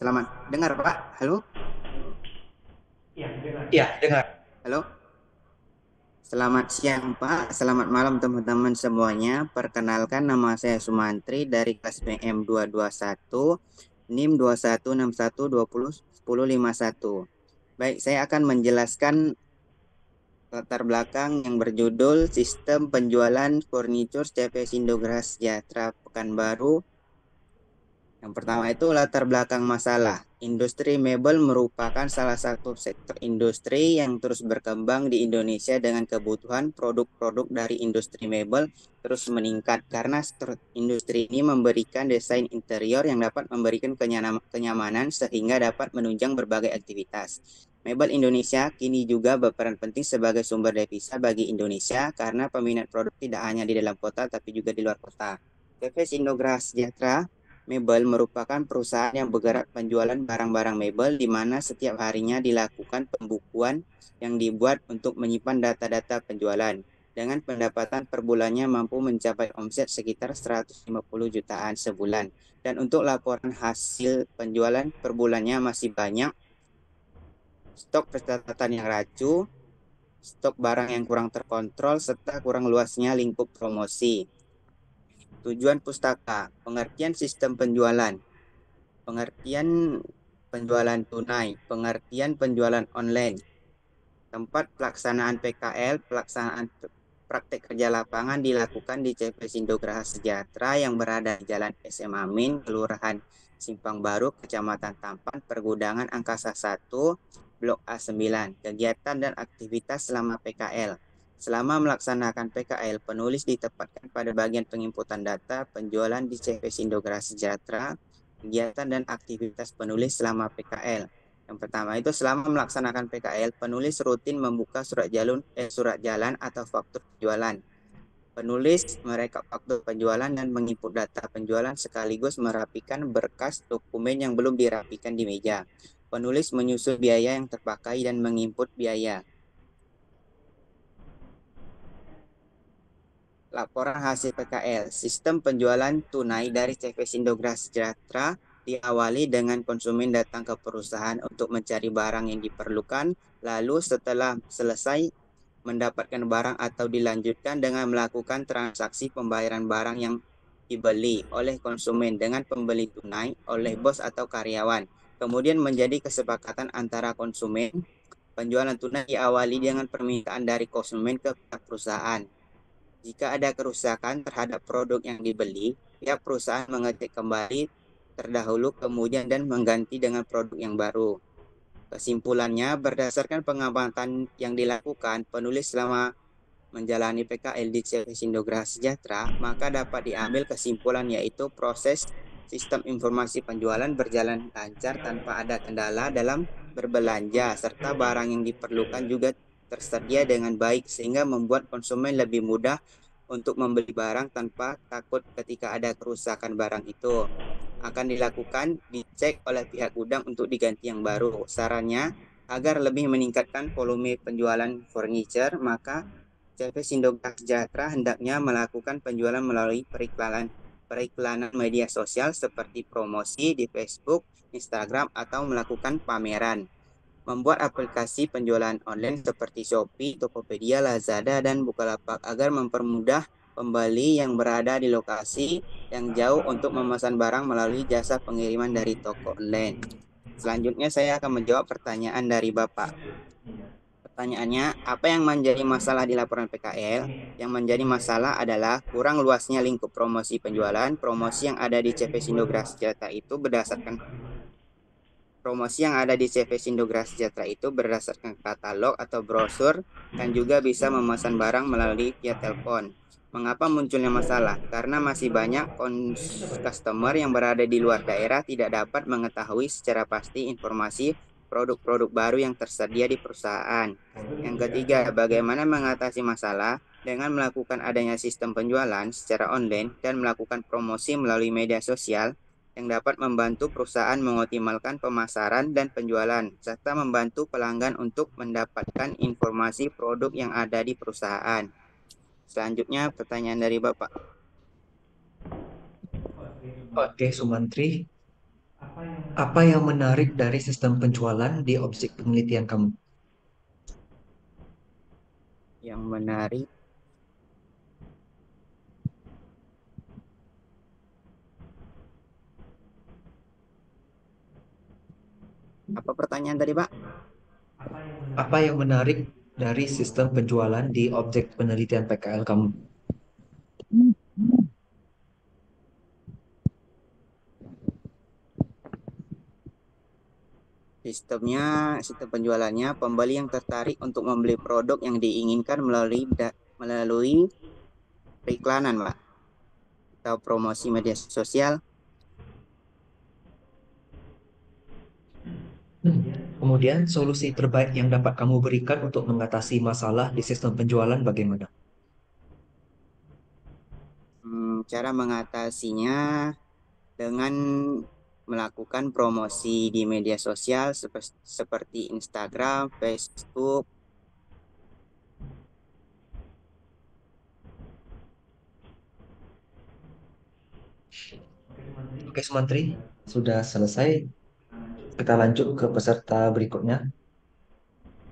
Selamat dengar, Pak. Halo? Iya, dengar. Halo? Selamat siang, Pak. Selamat malam, teman-teman semuanya. Perkenalkan, nama saya Sumantri dari kelas PM 221, NIM 2161201051. Baik, saya akan menjelaskan latar belakang yang berjudul Sistem Penjualan Furniture CPS Indogara Sejahtera Pekanbaru. Yang pertama itu latar belakang masalah. Industri mebel merupakan salah satu sektor industri yang terus berkembang di Indonesia dengan kebutuhan produk-produk dari industri mebel terus meningkat karena industri ini memberikan desain interior yang dapat memberikan kenyamanan sehingga dapat menunjang berbagai aktivitas. Mebel Indonesia kini juga berperan penting sebagai sumber devisa bagi Indonesia karena peminat produk tidak hanya di dalam kota tapi juga di luar kota. CPS Indogara Sejahtera Mebel merupakan perusahaan yang bergerak penjualan barang-barang mebel di mana setiap harinya dilakukan pembukuan yang dibuat untuk menyimpan data-data penjualan. Dengan pendapatan per bulannya mampu mencapai omset sekitar 150 jutaan sebulan. Dan untuk laporan hasil penjualan per bulannya masih banyak. Stok pencatatan yang rancu, stok barang yang kurang terkontrol, serta kurang luasnya lingkup promosi. Tujuan pustaka, pengertian sistem penjualan, pengertian penjualan tunai, pengertian penjualan online, tempat pelaksanaan PKL, pelaksanaan praktek kerja lapangan dilakukan di CPS Indogara Sejahtera yang berada di Jalan SM Amin, Kelurahan Simpang Baru, Kecamatan Tampan, Pergudangan Angkasa 1, Blok A9. Kegiatan dan aktivitas selama PKL. Selama melaksanakan PKL, penulis ditempatkan pada bagian penginputan data penjualan di CPS Indogara Sejahtera. Kegiatan dan aktivitas penulis selama PKL. Yang pertama itu selama melaksanakan PKL, penulis rutin membuka surat jalan atau faktur penjualan. Penulis merekap faktur penjualan dan menginput data penjualan sekaligus merapikan berkas dokumen yang belum dirapikan di meja. Penulis menyusun biaya yang terpakai dan menginput biaya. Laporan hasil PKL, sistem penjualan tunai dari CPS Indogara Sejahtera diawali dengan konsumen datang ke perusahaan untuk mencari barang yang diperlukan, lalu setelah selesai mendapatkan barang atau dilanjutkan dengan melakukan transaksi pembayaran barang yang dibeli oleh konsumen dengan pembeli tunai oleh bos atau karyawan. Kemudian menjadi kesepakatan antara konsumen. Penjualan tunai diawali dengan permintaan dari konsumen ke perusahaan. Jika ada kerusakan terhadap produk yang dibeli, pihak perusahaan mengecek kembali terdahulu kemudian dan mengganti dengan produk yang baru. Kesimpulannya, berdasarkan pengamatan yang dilakukan, penulis selama menjalani PKL di CV Sindograh Sejahtera, maka dapat diambil kesimpulan yaitu proses sistem informasi penjualan berjalan lancar tanpa ada kendala dalam berbelanja, serta barang yang diperlukan juga tersedia dengan baik sehingga membuat konsumen lebih mudah untuk membeli barang tanpa takut ketika ada kerusakan barang itu. Akan dilakukan dicek oleh pihak gudang untuk diganti yang baru. Sarannya, agar lebih meningkatkan volume penjualan furniture, maka CV Sindograh Sejahtera hendaknya melakukan penjualan melalui periklanan media sosial seperti promosi di Facebook, Instagram, atau melakukan pameran. Membuat aplikasi penjualan online seperti Shopee, Tokopedia, Lazada, dan Bukalapak agar mempermudah pembeli yang berada di lokasi yang jauh untuk memesan barang melalui jasa pengiriman dari toko online. Selanjutnya saya akan menjawab pertanyaan dari Bapak. Pertanyaannya, apa yang menjadi masalah di laporan PKL? Yang menjadi masalah adalah kurang luasnya lingkup promosi penjualan. Promosi yang ada di CV Sindograh Sejahtera itu berdasarkan katalog atau brosur dan juga bisa memesan barang melalui via telepon. Mengapa munculnya masalah? Karena masih banyak customer yang berada di luar daerah tidak dapat mengetahui secara pasti informasi produk-produk baru yang tersedia di perusahaan. Yang ketiga, bagaimana mengatasi masalah? Dengan melakukan adanya sistem penjualan secara online dan melakukan promosi melalui media sosial yang dapat membantu perusahaan mengoptimalkan pemasaran dan penjualan, serta membantu pelanggan untuk mendapatkan informasi produk yang ada di perusahaan. Selanjutnya, pertanyaan dari Bapak. Oke, Sumantri. Apa yang menarik dari sistem penjualan di objek penelitian kamu? Yang menarik, apa pertanyaan tadi, Pak? Apa yang menarik dari sistem penjualan di objek penelitian PKL kamu? Sistem penjualannya, pembeli yang tertarik untuk membeli produk yang diinginkan melalui periklanan, Pak, atau promosi media sosial. Kemudian, solusi terbaik yang dapat kamu berikan untuk mengatasi masalah di sistem penjualan bagaimana? Cara mengatasinya dengan melakukan promosi di media sosial seperti Instagram, Facebook. Oke, Sumantri, sudah selesai. Kita lanjut ke peserta berikutnya.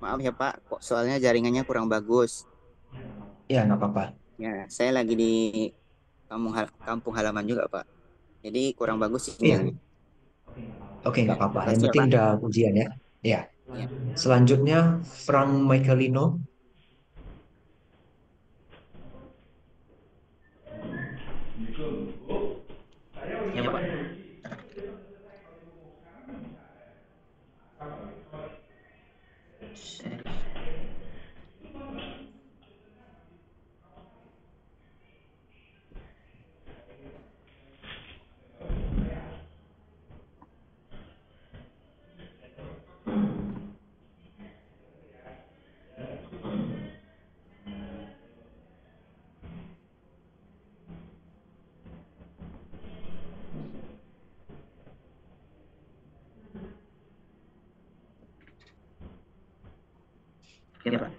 Maaf ya Pak, kok soalnya jaringannya kurang bagus. Ya, nggak apa-apa. Ya, saya lagi di kampung halaman juga Pak. Jadi kurang bagus Iya. sinyalnya. Oke, nggak apa-apa. Yang Makasih ya, penting Pak. udah ujian ya. Ya. Ya. Selanjutnya, Frank Michaelino. Ya, Pak. Ya, Pak.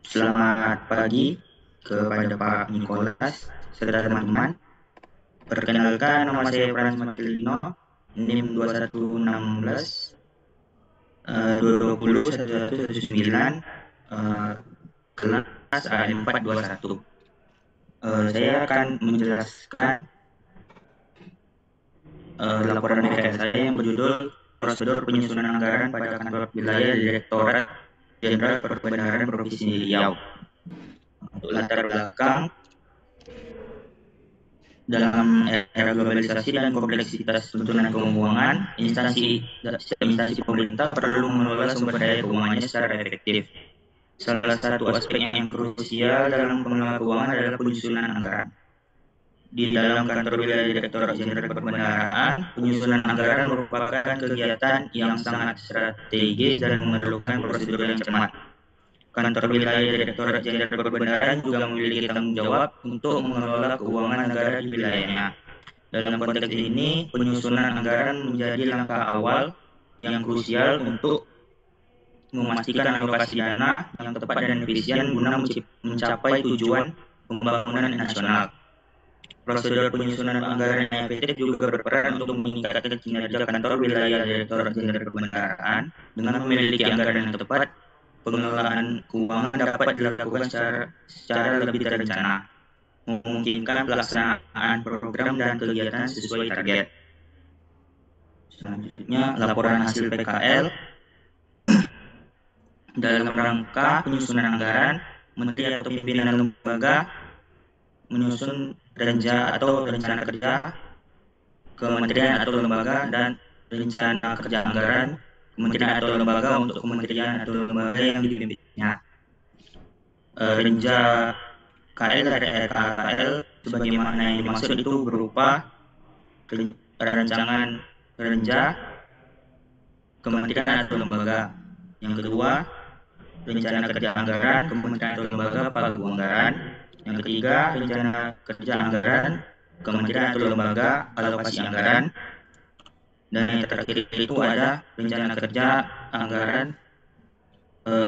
Selamat pagi kepada Pak Nicholas serta teman-teman. Perkenalkan, nama saya Frans Marcelino, NIM 2116 220 1119, kelas AM421. Saya akan menjelaskan laporan PKL saya yang berjudul Prosedur Penyusunan Anggaran pada Kantor Wilayah Direktorat Jenderal Perbendaharaan Provinsi Riau. Untuk latar belakang, dalam era globalisasi dan kompleksitas tuntunan keuangan, instansi pemerintah perlu mengelola sumber daya keuangannya secara efektif. Salah satu aspek yang krusial dalam pengelolaan keuangan adalah penyusunan anggaran. Di dalam kantor wilayah Direktorat Jenderal Perbendaharaan, penyusunan anggaran merupakan kegiatan yang sangat strategis dan memerlukan prosedur yang cermat. Kantor wilayah Direktorat Jenderal Perbendaharaan juga memiliki tanggung jawab untuk mengelola keuangan negara di wilayahnya. Dalam konteks ini, penyusunan anggaran menjadi langkah awal yang krusial untuk memastikan alokasi dana yang tepat dan efisien guna mencapai tujuan pembangunan nasional. Prosedur penyusunan anggaran yang efektif juga berperan untuk meningkatkan kinerja kantor wilayah Direktorat Jenderal Perbendaharaan. Dengan memiliki anggaran yang tepat, pengelolaan keuangan dapat dilakukan secara lebih terencana, memungkinkan pelaksanaan program dan kegiatan sesuai target. Selanjutnya, laporan hasil PKL. Dalam rangka penyusunan anggaran, Menteri atau pimpinan lembaga menyusun rencana kerja kementerian atau lembaga dan rencana kerja anggaran kementerian atau lembaga untuk kementerian atau lembaga yang dipimpinnya. Renja KL dari KL sebagaimana yang dimaksud itu berupa rancangan renja kementerian atau lembaga. Yang kedua, rencana kerja anggaran kementerian atau lembaga pagu anggaran. Yang ketiga, rencana kerja anggaran kementerian atau lembaga alokasi anggaran. Dan yang terakhir itu ada rencana kerja anggaran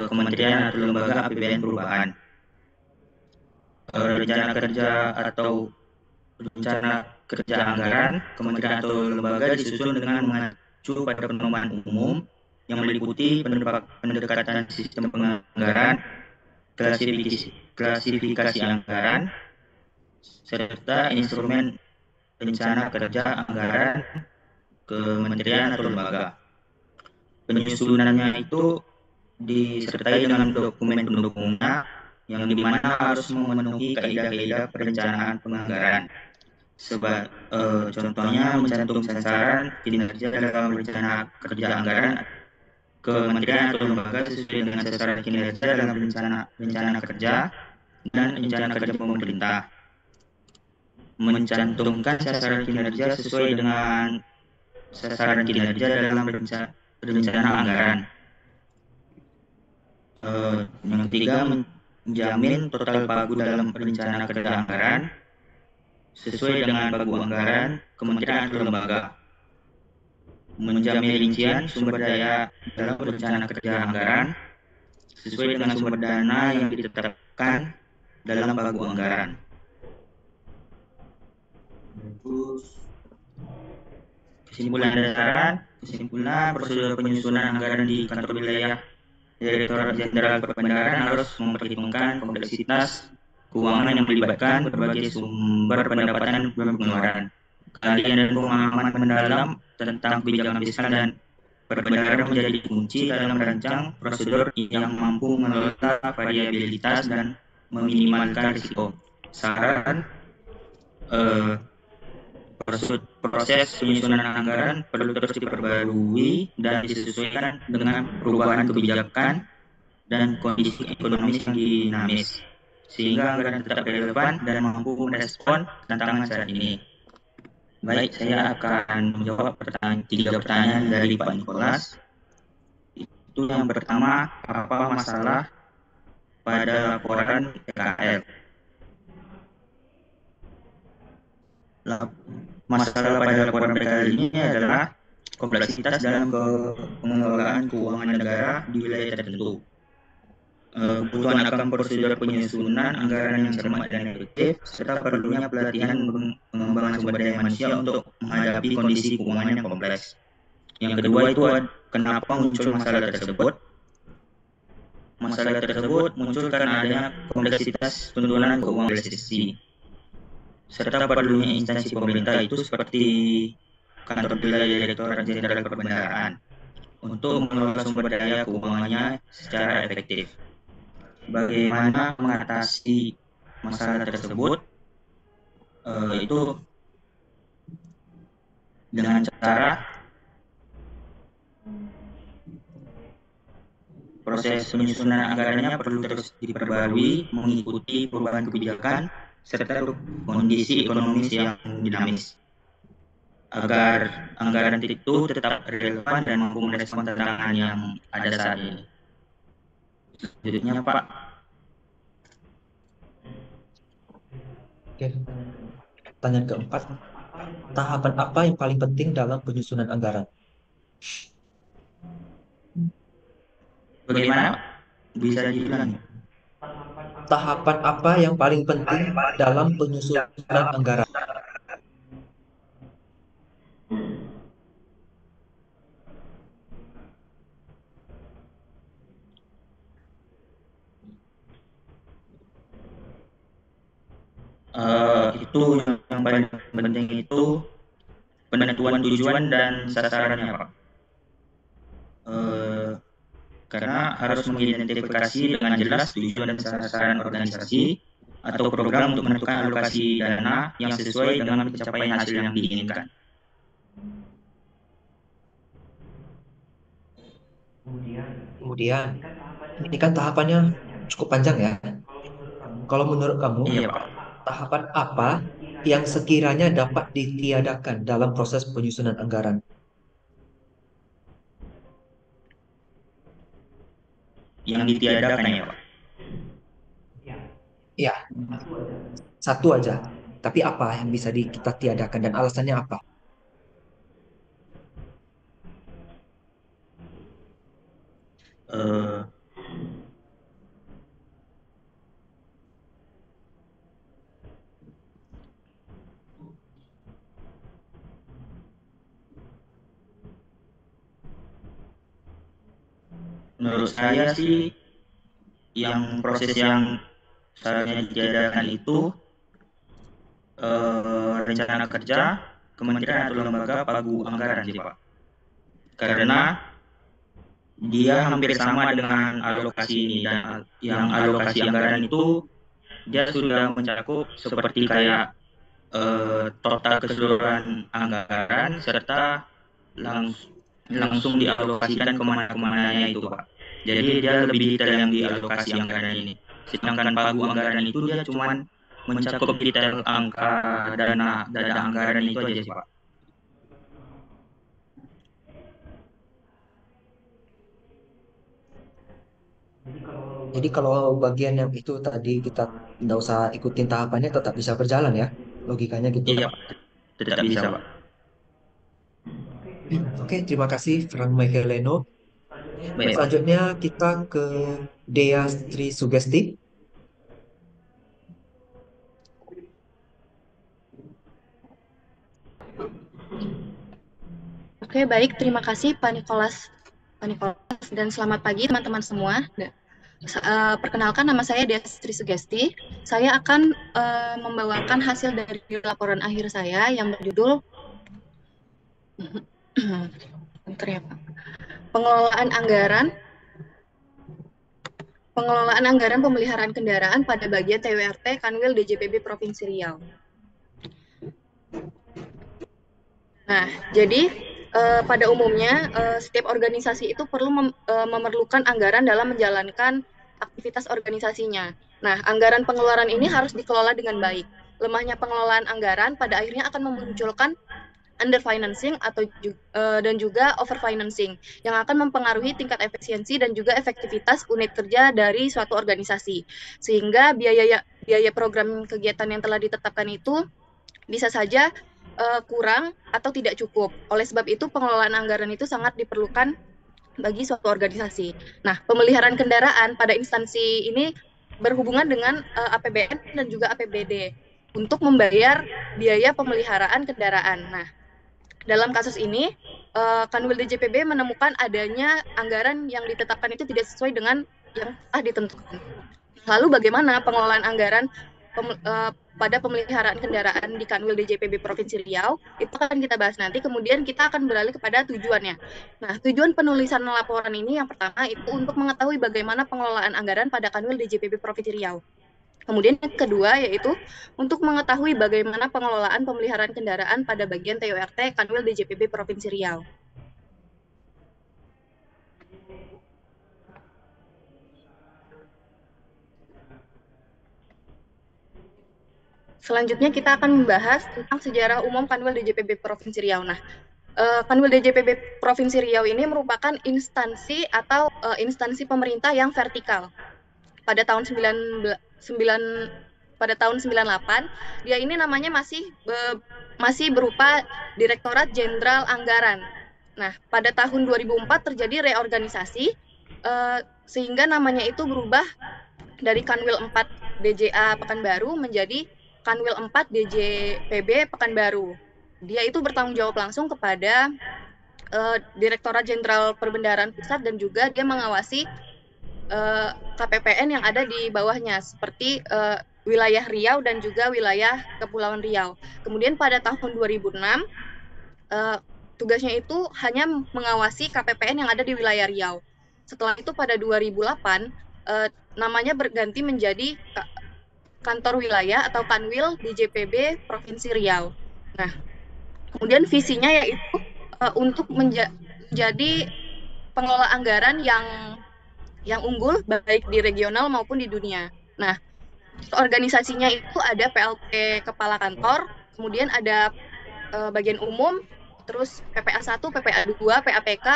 kementerian atau lembaga APBN perubahan. Rencana kerja atau rencana kerja anggaran kementerian atau lembaga disusun dengan mengacu pada pedoman umum yang meliputi pendekatan sistem penganggaran, klasifikasi anggaran, serta instrumen rencana kerja anggaran kementerian atau lembaga. Penyusunannya itu disertai dengan dokumen pendukungnya yang dimana harus memenuhi kaidah-kaidah perencanaan penganggaran. Contohnya mencantum sasaran kinerja dalam rencana kerja anggaran kementerian atau lembaga sesuai dengan sasaran kinerja dalam rencana kerja dan rencana kerja pemerintah. Mencantumkan sasaran kinerja sesuai dengan sasaran kinerja dalam rencana anggaran. Yang ketiga, menjamin total pagu dalam rencana kerja anggaran sesuai dengan pagu anggaran kementerian atau lembaga. Menjamin rincian sumber daya dalam rencana kerja anggaran sesuai dengan sumber dana yang ditetapkan dalam pagu anggaran. Kesimpulan prosedur penyusunan anggaran di kantor wilayah Direktorat Jenderal Perbendaharaan harus memperhitungkan kompleksitas keuangan yang melibatkan berbagai sumber pendapatan dan pengeluaran. Keahlian dan pemahaman mendalam tentang kebijakan fiskal dan perbendaharaan menjadi kunci dalam merancang prosedur yang mampu mengelola variabilitas dan meminimalkan risiko. Saran, proses penyusunan anggaran perlu terus diperbarui dan disesuaikan dengan perubahan kebijakan dan kondisi ekonomis yang dinamis, sehingga anggaran tetap relevan dan mampu merespon tantangan saat ini. Baik, saya akan menjawab tiga pertanyaan dari Pak Nicholas. Itu yang pertama, apa masalah pada laporan PKL? Masalah pada laporan PKL ini adalah kompleksitas dalam pengelolaan keuangan negara di wilayah tertentu. Kebutuhan akan prosedur penyusunan anggaran yang cermat dan efektif, serta perlunya pelatihan pengembangan sumber daya manusia untuk menghadapi kondisi keuangan yang kompleks. Yang kedua itu kenapa muncul masalah tersebut? Masalah tersebut muncul karena adanya kompleksitas tuntunan keuangan PSSI, serta perlunya instansi pemerintah itu seperti kantor wilayah Direktorat Jenderal Perbendaharaan untuk mengelola sumber daya keuangannya secara efektif. Bagaimana mengatasi masalah tersebut? Itu dengan cara Proses penyusunan anggarannya perlu terus diperbarui, mengikuti perubahan kebijakan, serta kondisi ekonomis yang dinamis, agar anggaran itu tetap relevan dan mampu merespon tantangan yang ada saat ini. Selanjutnya, Pak. Oke. Pertanyaan keempat, tahapan apa yang paling penting dalam penyusunan anggaran? Bagaimana, Pak? Bisa diulangi? Tahapan apa yang paling penting dalam penyusunan anggaran? Itu yang paling penting itu penentuan tujuan dan sasarannya, Pak. Karena harus mengidentifikasi dengan jelas tujuan dan sasaran organisasi atau program untuk menentukan alokasi dana yang sesuai dengan pencapaian hasil yang diinginkan. Kemudian, ini kan tahapannya cukup panjang ya. Kalau menurut kamu, Iya, Pak. tahapan apa yang sekiranya dapat ditiadakan dalam proses penyusunan anggaran? Yang ditiadakan ya, Pak. Ya, satu aja. Tapi apa yang bisa kita tiadakan dan alasannya apa? Menurut saya sih, yang proses yang seharusnya ditiadakan itu rencana kerja kementerian atau lembaga pagu anggaran sih, Pak. Karena dia hampir sama dengan alokasi ini, dan yang alokasi anggaran itu dia sudah mencakup seperti kayak total keseluruhan anggaran serta langsung dialokasikan kemana-kemananya itu, Pak. Jadi dia lebih detail yang dialokasi anggaran ini. Sedangkan pagu anggaran itu dia cuma mencakup detail angka dana anggaran itu aja sih, Pak. Jadi kalau bagian yang itu tadi kita nggak usah ikutin tahapannya, tetap bisa berjalan ya, logikanya gitu. Iya, Pak. Tetap bisa, Pak. Oke, terima kasih Frank Michaeleno. Baik, Pak. Selanjutnya kita ke Dea Sri Sugesti. Oke, baik. Terima kasih Pak Nikolas dan selamat pagi teman-teman semua. Perkenalkan, nama saya Dea Sri Sugesti. Saya akan membawakan hasil dari laporan akhir saya yang berjudul Pengelolaan Anggaran Pemeliharaan Kendaraan pada bagian TWRT Kanwil DJPB Provinsi Riau. Nah, jadi pada umumnya setiap organisasi itu perlu memerlukan anggaran dalam menjalankan aktivitas organisasinya. Nah, anggaran pengeluaran ini harus dikelola dengan baik. Lemahnya pengelolaan anggaran pada akhirnya akan memunculkan underfinancing dan juga overfinancing yang akan mempengaruhi tingkat efisiensi dan juga efektivitas unit kerja dari suatu organisasi. Sehingga biaya program kegiatan yang telah ditetapkan itu bisa saja kurang atau tidak cukup. Oleh sebab itu, pengelolaan anggaran itu sangat diperlukan bagi suatu organisasi. Nah, pemeliharaan kendaraan pada instansi ini berhubungan dengan APBN dan juga APBD untuk membayar biaya pemeliharaan kendaraan. Nah, dalam kasus ini, Kanwil DJPB menemukan adanya anggaran yang ditetapkan itu tidak sesuai dengan yang telah ditentukan. Lalu bagaimana pengelolaan anggaran pada pemeliharaan kendaraan di Kanwil DJPB Provinsi Riau? Itu akan kita bahas nanti. Kemudian kita akan beralih kepada tujuannya. Nah, tujuan penulisan laporan ini yang pertama itu untuk mengetahui bagaimana pengelolaan anggaran pada Kanwil DJPB Provinsi Riau. Kemudian yang kedua yaitu untuk mengetahui bagaimana pengelolaan pemeliharaan kendaraan pada bagian TWRT Kanwil DJPB Provinsi Riau. selanjutnya kita akan membahas tentang sejarah umum Kanwil DJPB Provinsi Riau. Nah, Kanwil DJPB Provinsi Riau ini merupakan instansi atau instansi pemerintah yang vertikal. Pada tahun 98, dia ini namanya masih berupa Direktorat Jenderal Anggaran. Nah, pada tahun 2004 terjadi reorganisasi sehingga namanya itu berubah dari Kanwil 4 DJA Pekanbaru menjadi Kanwil 4 DJPB Pekanbaru. Dia itu bertanggung jawab langsung kepada Direktorat Jenderal Perbendaharaan Pusat dan juga dia mengawasi KPPN yang ada di bawahnya seperti wilayah Riau dan juga wilayah Kepulauan Riau. Kemudian pada tahun 2006 tugasnya itu hanya mengawasi KPPN yang ada di wilayah Riau. Setelah itu pada 2008 namanya berganti menjadi Kantor Wilayah atau Kanwil DJPB Provinsi Riau. Nah, kemudian visinya yaitu untuk menjadi pengelola anggaran yang unggul baik di regional maupun di dunia. Nah, organisasinya itu ada PLT Kepala Kantor, kemudian ada bagian umum, terus PPA 1, PPA 2, PAPK,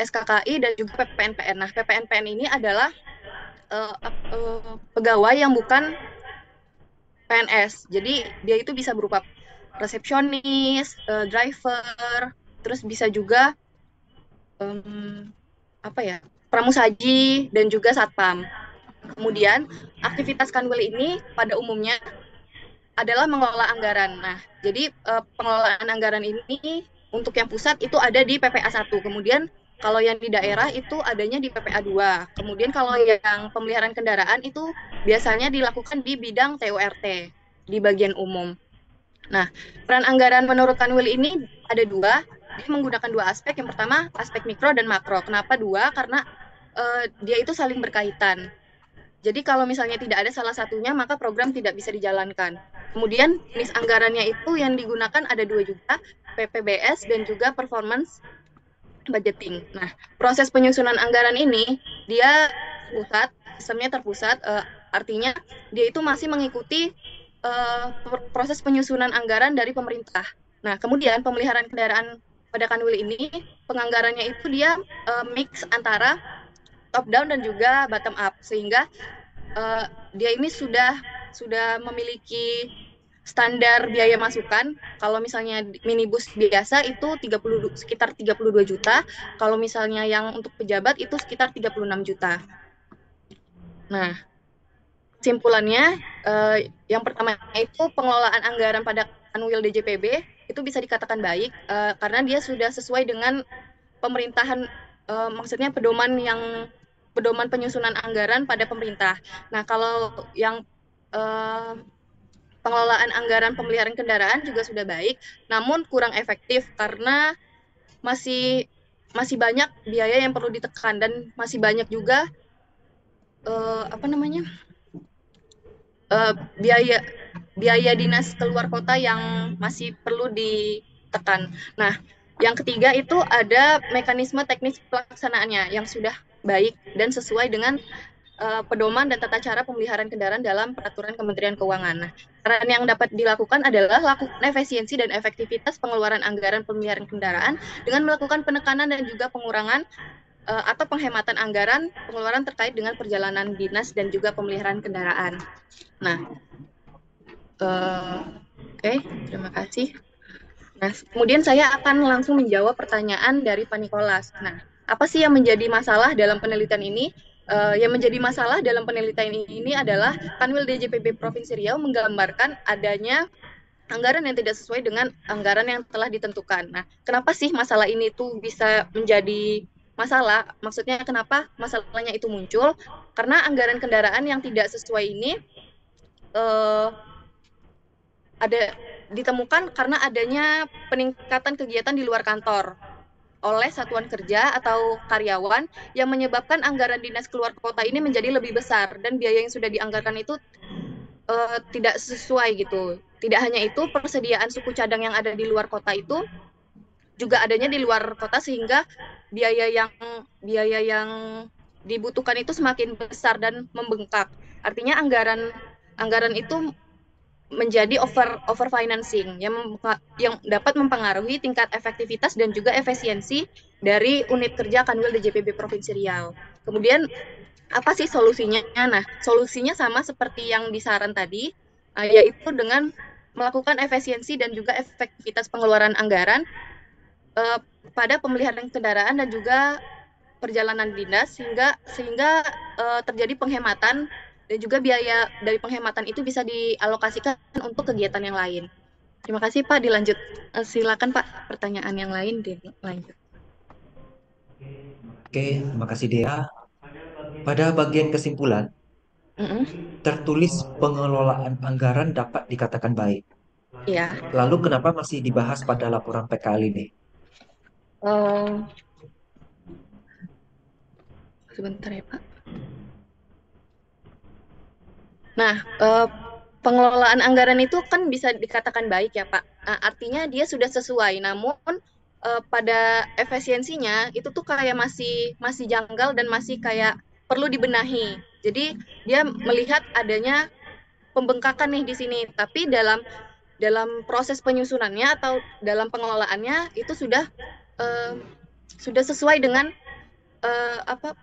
SKKI, dan juga PPNPN. Nah, PPNPN ini adalah pegawai yang bukan PNS. Jadi dia itu bisa berupa resepsionis, driver, terus bisa juga pramusaji dan juga satpam. Kemudian aktivitas Kanwil ini pada umumnya adalah mengelola anggaran. Nah, jadi pengelolaan anggaran ini untuk yang pusat itu ada di PPA 1. Kemudian kalau yang di daerah itu adanya di PPA 2. Kemudian kalau yang pemeliharaan kendaraan itu biasanya dilakukan di bidang TURT, di bagian umum. Nah, peran anggaran menurut Kanwil ini ada dua. Dia menggunakan dua aspek. Yang pertama, aspek mikro dan makro. Kenapa dua? Karena dia itu saling berkaitan. Jadi kalau misalnya tidak ada salah satunya, maka program tidak bisa dijalankan. Kemudian jenis anggarannya itu yang digunakan ada dua juga, PPBS dan juga performance budgeting. Nah, proses penyusunan anggaran ini dia sistemnya terpusat, artinya dia itu masih mengikuti proses penyusunan anggaran dari pemerintah. Nah, kemudian pemeliharaan kendaraan pada Kanwil ini penganggarannya itu dia mix antara top down dan juga bottom up, sehingga dia ini sudah memiliki standar biaya masukan. Kalau misalnya minibus biasa itu sekitar 32 juta, kalau misalnya yang untuk pejabat itu sekitar 36 juta. Nah, kesimpulannya yang pertama itu pengelolaan anggaran pada Kanwil DJPB itu bisa dikatakan baik karena dia sudah sesuai dengan pemerintahan, maksudnya pedoman penyusunan anggaran pada pemerintah. Nah, kalau yang pengelolaan anggaran pemeliharaan kendaraan juga sudah baik, namun kurang efektif karena masih banyak biaya yang perlu ditekan dan masih banyak juga biaya dinas keluar kota yang masih perlu ditekan. Nah, yang ketiga itu ada mekanisme teknis pelaksanaannya yang sudah baik dan sesuai dengan pedoman dan tata cara pemeliharaan kendaraan dalam peraturan Kementerian Keuangan. Nah, saran yang dapat dilakukan adalah lakukan efisiensi dan efektivitas pengeluaran anggaran pemeliharaan kendaraan dengan melakukan penekanan dan juga pengurangan atau penghematan anggaran pengeluaran terkait dengan perjalanan dinas dan juga pemeliharaan kendaraan. Nah, oke, terima kasih. Nah, kemudian saya akan langsung menjawab pertanyaan dari Pak Nikolas. Nah, apa sih yang menjadi masalah dalam penelitian ini? Yang menjadi masalah dalam penelitian ini adalah Kanwil DJPB Provinsi Riau menggambarkan adanya anggaran yang tidak sesuai dengan anggaran yang telah ditentukan. Nah, kenapa sih masalah ini tuh bisa menjadi masalah? Maksudnya kenapa masalahnya itu muncul? Karena anggaran kendaraan yang tidak sesuai ini ditemukan karena adanya peningkatan kegiatan di luar kantor oleh satuan kerja atau karyawan yang menyebabkan anggaran dinas keluar kota ini menjadi lebih besar dan biaya yang sudah dianggarkan itu tidak sesuai gitu. Tidak hanya itu, persediaan suku cadang yang ada di luar kota itu juga adanya di luar kota sehingga biaya yang dibutuhkan itu semakin besar dan membengkak. Artinya anggaran itu menjadi over financing yang dapat mempengaruhi tingkat efektivitas dan juga efisiensi dari unit kerja Kanwil DJPB Provinsi Riau. Kemudian apa sih solusinya? Nah, solusinya sama seperti yang disaran tadi, yaitu dengan melakukan efisiensi dan juga efektivitas pengeluaran anggaran pada pemeliharaan kendaraan dan juga perjalanan dinas sehingga terjadi penghematan dan juga biaya dari penghematan itu bisa dialokasikan untuk kegiatan yang lain. Terima kasih Pak, dilanjut. Silakan Pak, pertanyaan yang lain dilanjut. Oke, terima kasih Dea. Pada bagian kesimpulan, tertulis pengelolaan anggaran dapat dikatakan baik. Iya. Lalu kenapa masih dibahas pada laporan PKL ini? Sebentar ya Pak. Nah, pengelolaan anggaran itu kan bisa dikatakan baik ya Pak. Nah, artinya dia sudah sesuai, namun pada efisiensinya itu tuh kayak masih janggal dan masih kayak perlu dibenahi. Jadi dia melihat adanya pembengkakan nih di sini, tapi dalam proses penyusunannya atau dalam pengelolaannya itu sudah sesuai dengan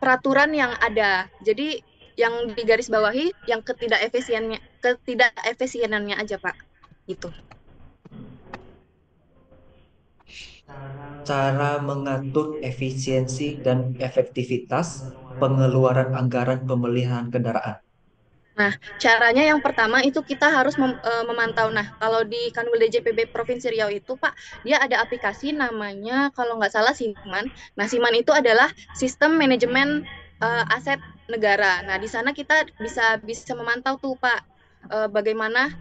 peraturan yang ada. Jadi yang digarisbawahi yang ketidakefisienannya aja Pak. Gitu. Cara mengatur efisiensi dan efektivitas pengeluaran anggaran pemeliharaan kendaraan. Nah, caranya yang pertama itu kita harus memantau. Nah, kalau di Kanwil DJPB Provinsi Riau itu, Pak, dia ada aplikasi namanya, kalau nggak salah Siman. Nah, Siman itu adalah sistem manajemen aset negara. Nah, di sana kita bisa memantau tuh, Pak, bagaimana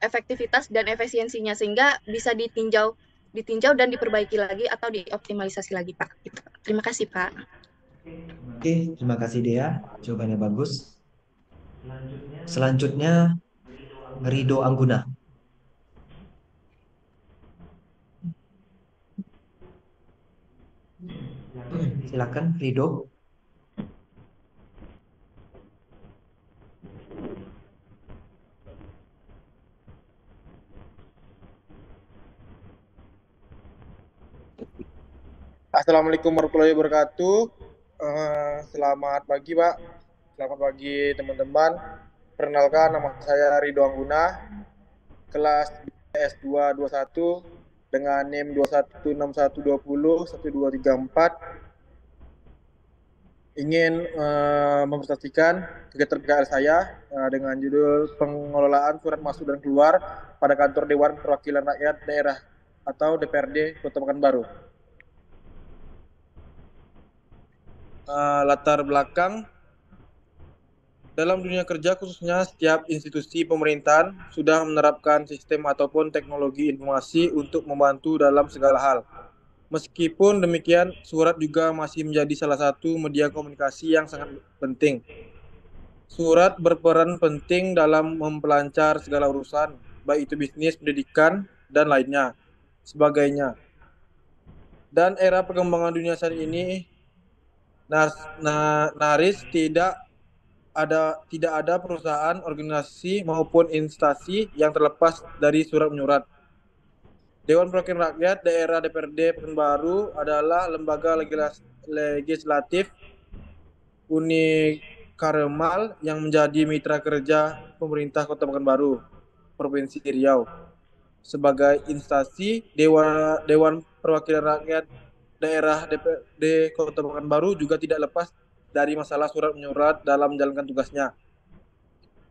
efektivitas dan efisiensinya sehingga bisa ditinjau dan diperbaiki lagi atau dioptimalisasi lagi, Pak. Gitu. Terima kasih, Pak. Oke, terima kasih Dea. Jawabannya bagus. Selanjutnya, Rido Angguna. Silakan, Rido. Assalamualaikum warahmatullahi wabarakatuh. Selamat pagi Pak. Selamat pagi teman-teman. Perkenalkan, nama saya Rido Angguna, kelas S2 21 dengan NIM 2161201234. Ingin mempresentasikan kegiatan PKL saya dengan judul pengelolaan surat masuk dan keluar pada kantor Dewan Perwakilan Rakyat Daerah atau DPRD Kota Pekanbaru. Latar belakang dalam dunia kerja khususnya setiap institusi pemerintahan sudah menerapkan sistem ataupun teknologi informasi untuk membantu dalam segala hal. Meskipun demikian, surat juga masih menjadi salah satu media komunikasi yang sangat penting. Surat berperan penting dalam mempelancar segala urusan, baik itu bisnis, pendidikan, dan lainnya sebagainya. Dan era perkembangan dunia saat ini nyaris tidak ada perusahaan, organisasi maupun instansi yang terlepas dari surat menyurat. Dewan Perwakilan Rakyat Daerah DPRD Pekanbaru adalah lembaga legislatif unikarmal yang menjadi mitra kerja pemerintah Kota Pekanbaru, Provinsi Riau. Sebagai instansi, Dewan Perwakilan Rakyat Daerah DPRD Kota Pekanbaru juga tidak lepas dari masalah surat menyurat dalam menjalankan tugasnya.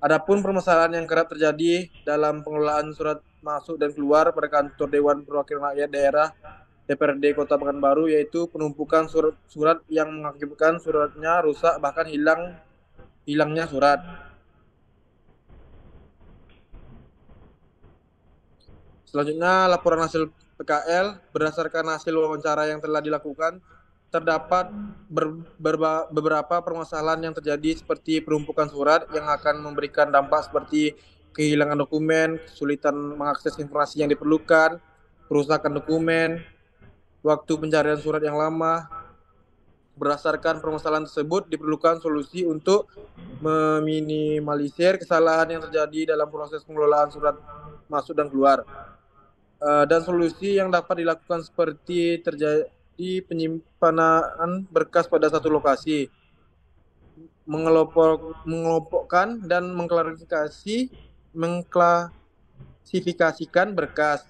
Adapun permasalahan yang kerap terjadi dalam pengelolaan surat masuk dan keluar pada kantor Dewan Perwakilan Rakyat Daerah DPRD Kota Pekanbaru yaitu penumpukan surat yang mengakibatkan suratnya rusak bahkan hilangnya surat. Selanjutnya, laporan hasil PKL berdasarkan hasil wawancara yang telah dilakukan terdapat beberapa permasalahan yang terjadi seperti penumpukan surat yang akan memberikan dampak seperti kehilangan dokumen, kesulitan mengakses informasi yang diperlukan, kerusakan dokumen, waktu pencarian surat yang lama, Berdasarkan permasalahan tersebut, diperlukan solusi untuk meminimalisir kesalahan yang terjadi dalam proses pengelolaan surat masuk dan keluar. Dan solusi yang dapat dilakukan seperti terjadi penyimpanan berkas pada satu lokasi, mengelompokkan dan mengklasifikasikan berkas,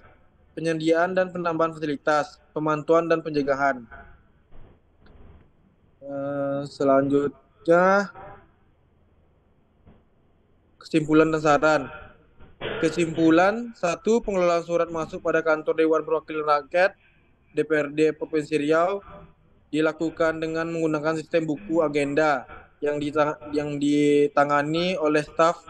penyediaan dan penambahan fasilitas, pemantauan dan pencegahan. Selanjutnya, kesimpulan dan saran. Kesimpulan, 1. Pengelolaan surat masuk pada kantor Dewan Perwakilan Rakyat DPRD Provinsi Riau dilakukan dengan menggunakan sistem buku agenda yang ditangani oleh staf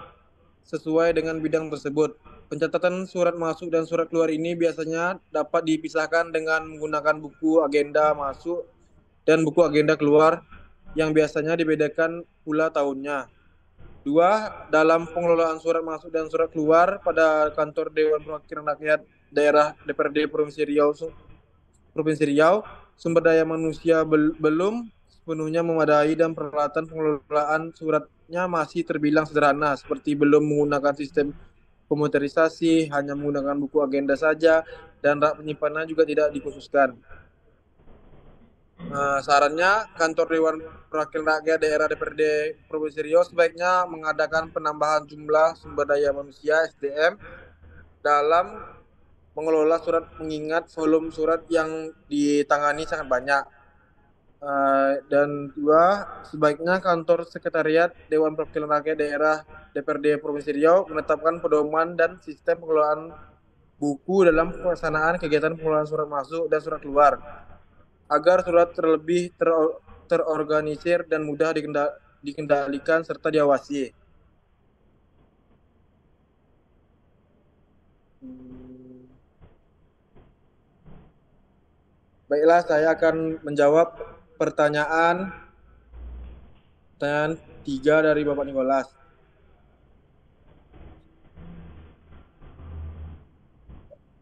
sesuai dengan bidang tersebut. Pencatatan surat masuk dan surat keluar ini biasanya dapat dipisahkan dengan menggunakan buku agenda masuk dan buku agenda keluar yang biasanya dibedakan pula tahunnya. 2. Dalam pengelolaan surat masuk dan surat keluar pada kantor Dewan Perwakilan Rakyat Daerah DPRD Provinsi Riau, sumber daya manusia belum sepenuhnya memadai dan peralatan pengelolaan suratnya masih terbilang sederhana, seperti belum menggunakan sistem komputerisasi, hanya menggunakan buku agenda saja, dan rak penyimpanan juga tidak dikhususkan. Sarannya, kantor Dewan Perwakilan Rakyat Daerah DPRD Provinsi Riau sebaiknya mengadakan penambahan jumlah sumber daya manusia (SDM) dalam mengelola surat, mengingat volume surat yang ditangani sangat banyak. Dan 2, sebaiknya kantor sekretariat Dewan Perwakilan Rakyat Daerah DPRD Provinsi Riau menetapkan pedoman dan sistem pengelolaan buku dalam pelaksanaan kegiatan pengelolaan surat masuk dan surat keluar, agar surat terlebih terorganisir dan mudah dikendalikan serta diawasi. Baiklah, saya akan menjawab pertanyaan 3 dari Bapak Nicholas.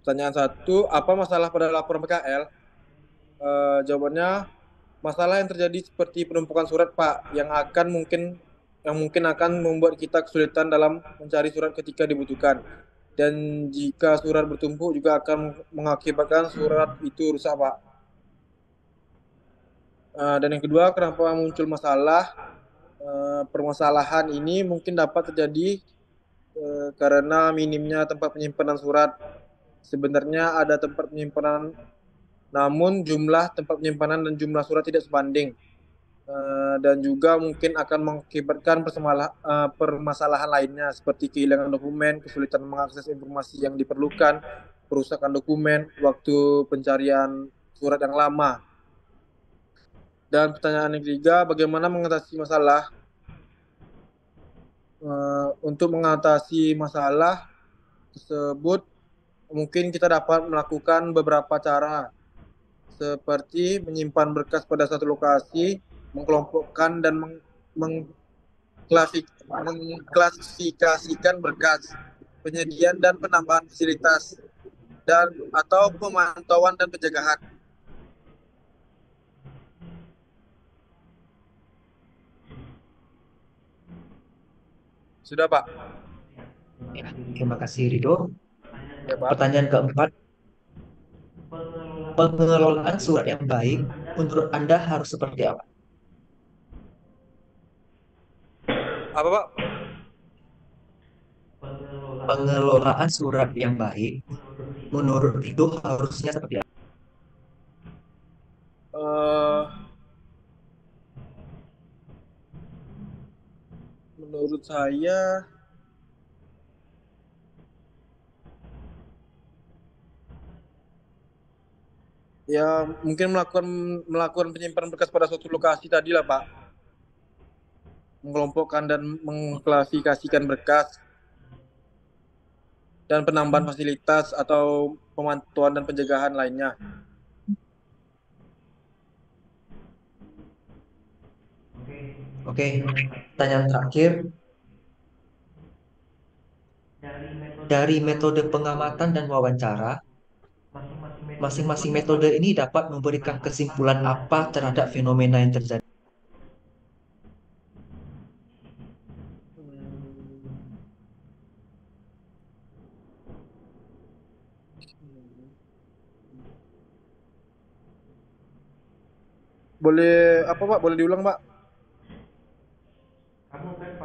Pertanyaan 1, apa masalah pada laporan PKL? Jawabannya, masalah yang terjadi seperti penumpukan surat, Pak, yang mungkin akan membuat kita kesulitan dalam mencari surat ketika dibutuhkan. Dan jika surat bertumpuk juga akan mengakibatkan surat itu rusak, Pak. Dan yang kedua, kenapa muncul masalah? Permasalahan ini mungkin dapat terjadi karena minimnya tempat penyimpanan surat. Sebenarnya ada tempat penyimpanan, namun jumlah tempat penyimpanan dan jumlah surat tidak sebanding, dan juga mungkin akan mengakibatkan permasalahan lainnya seperti kehilangan dokumen, kesulitan mengakses informasi yang diperlukan, perusakan dokumen, waktu pencarian surat yang lama. Dan pertanyaan yang ketiga, bagaimana mengatasi masalah? Untuk mengatasi masalah tersebut, mungkin kita dapat melakukan beberapa cara, seperti menyimpan berkas pada satu lokasi, mengkelompokkan dan mengklasifikasikan berkas, penyediaan dan penambahan fasilitas, atau pemantauan dan pencegahan. Sudah, Pak. Ya, terima kasih, Rido. Ya, Pak. Pertanyaan keempat, pengelolaan surat yang baik menurut Anda harus seperti apa? Apa, Pak? Pengelolaan surat yang baik menurut Rido harusnya seperti apa? Menurut saya, ya mungkin melakukan penyimpanan berkas pada suatu lokasi tadi lah, Pak. Mengelompokkan dan mengklasifikasikan berkas, dan penambahan fasilitas atau pemantauan dan pencegahan lainnya. Oke, pertanyaan terakhir. Dari metode pengamatan dan wawancara, masing-masing metode ini dapat memberikan kesimpulan apa terhadap fenomena yang terjadi. Boleh apa Pak? Boleh diulang Pak?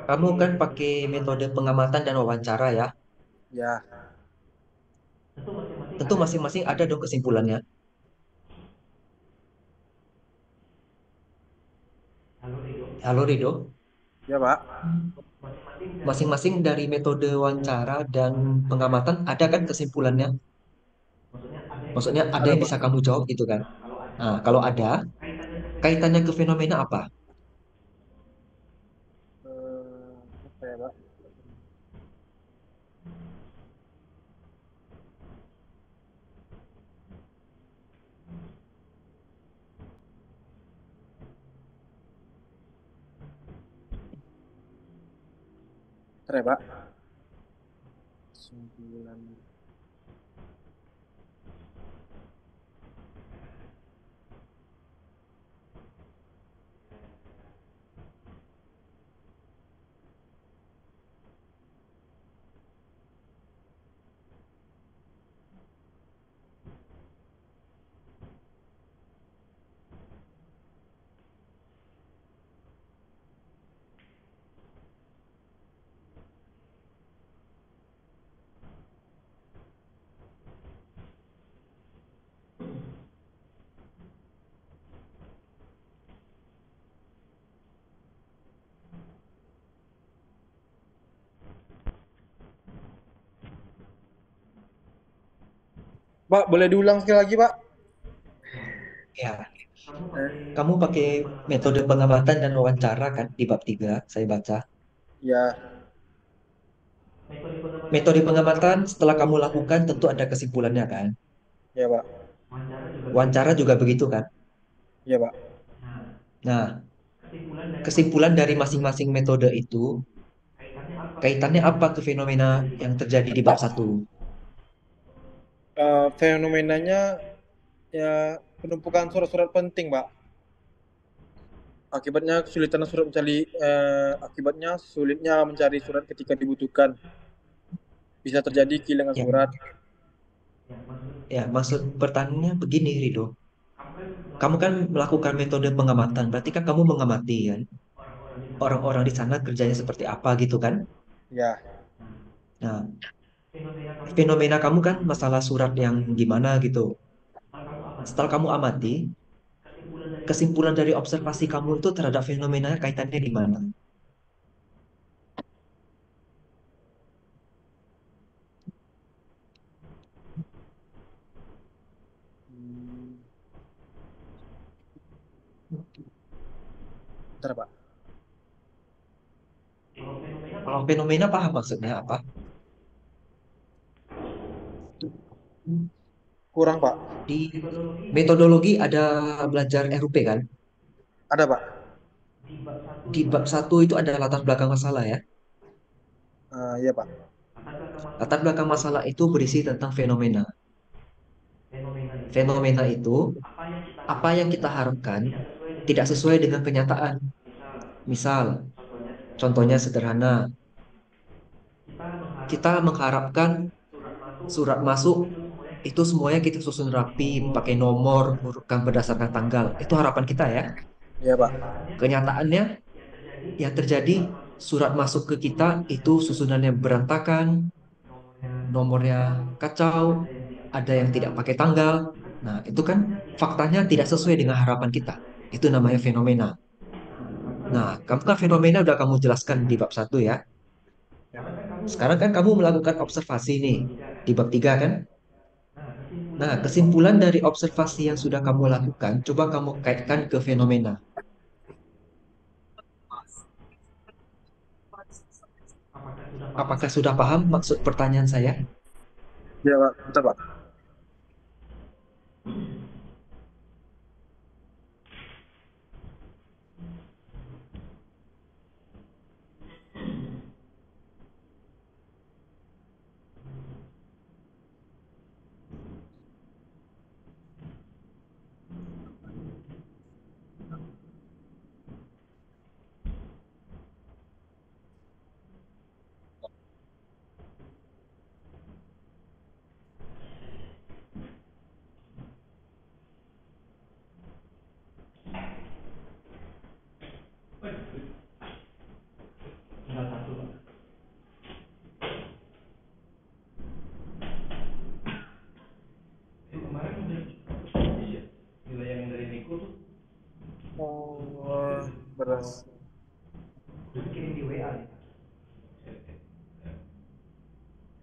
Kamu kan pakai metode pengamatan dan wawancara ya. Ya, Tentu masing-masing ada dong kesimpulannya. Halo Rido, ya Pak. masing-masing dari metode wawancara dan pengamatan ada kan kesimpulannya? Maksudnya ada Ada yang Pak. bisa kamu jawab gitu kan? Nah, kalau ada, kaitannya ke fenomena apa? Apa ya Pak? Bentar ya Pak. Kesimpulan. Pak, boleh diulang sekali lagi Pak? Ya, Eh, kamu pakai metode pengamatan dan wawancara kan di bab 3, saya baca. ya, Metode pengamatan setelah kamu lakukan tentu ada kesimpulannya kan. ya Pak. Wawancara juga begitu kan. Ya Pak. Nah, kesimpulan dari masing-masing metode itu kaitannya apa ke fenomena yang terjadi di bab 1? Fenomenanya ya penumpukan surat-surat penting Pak. Akibatnya sulitnya mencari surat ketika dibutuhkan. Bisa terjadi kehilangan Ya, surat. ya, maksud pertanyaannya begini, Rido. Kamu kan melakukan metode pengamatan, berarti kan kamu mengamati kan orang-orang di sana kerjanya seperti apa gitu kan? Ya, Nah, fenomena kamu kan masalah surat yang gimana gitu. Setelah kamu amati, kesimpulan dari observasi kamu itu terhadap fenomena kaitannya di mana? bentar Pak. Kalau fenomena paham maksudnya apa? Kurang Pak. Di metodologi ada belajar RUP kan? Ada Pak. Di bab 1 itu ada latar belakang masalah ya. Iya Pak. Latar belakang masalah itu berisi tentang fenomena. Fenomena itu apa yang kita harapkan tidak sesuai dengan kenyataan. Misal, contohnya sederhana, kita mengharapkan surat masuk itu semuanya kita susun rapi, pakai nomor, urutkan berdasarkan tanggal. Itu harapan kita ya. Iya Pak. Kenyataannya yang terjadi surat masuk ke kita itu susunannya berantakan, nomornya kacau, ada yang tidak pakai tanggal. Nah, itu kan faktanya tidak sesuai dengan harapan kita. Itu namanya fenomena. Nah, kamu kan fenomena udah kamu jelaskan di bab 1 ya. Ya Pak. Sekarang kan kamu melakukan observasi nih di bab 3 kan? Nah, kesimpulan dari observasi yang sudah kamu lakukan, coba kamu kaitkan ke fenomena. Apakah sudah paham maksud pertanyaan saya? Iya Pak. Bentar Pak.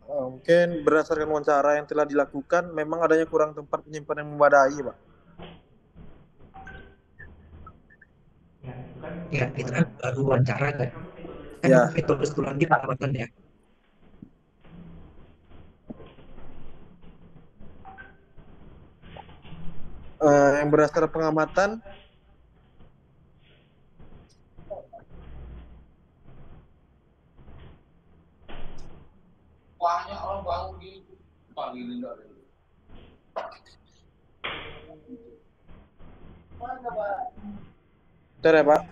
Mungkin berdasarkan wawancara yang telah dilakukan, memang adanya kurang tempat penyimpanan yang memadai, Pak. Ya, itu kan baru wawancara kan. Kan Ya, metode studi pengamatan ya. yang berdasarkan pengamatan, bentar ya, Pak.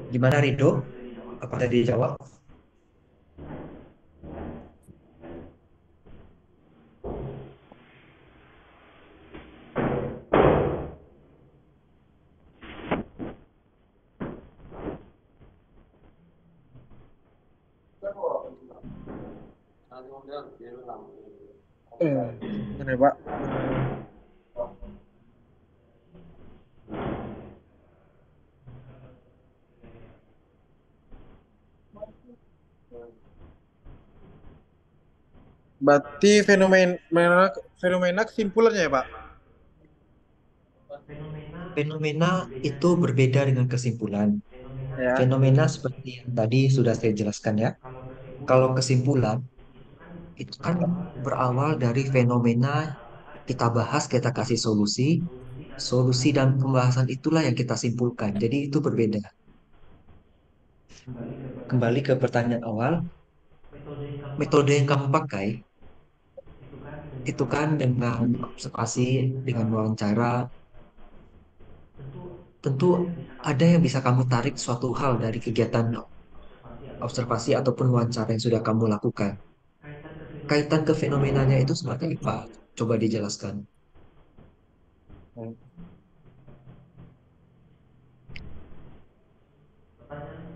Gimana Rido? Apa tadi dijawab? Bentar ya, Pak. Berarti fenomena kesimpulannya ya, Pak? Fenomena itu berbeda dengan kesimpulan. Ya. Fenomena seperti yang tadi sudah saya jelaskan ya. Kalau kesimpulan itu kan berawal dari fenomena kita bahas, kita kasih solusi, solusi dan pembahasan itulah yang kita simpulkan. Jadi itu berbeda. Kembali ke pertanyaan awal, metode yang kamu pakai itu kan dengan observasi, dengan wawancara, tentu ada yang bisa kamu tarik suatu hal dari kegiatan observasi ataupun wawancara yang sudah kamu lakukan. Kaitan ke fenomenanya itu seperti apa? Coba dijelaskan.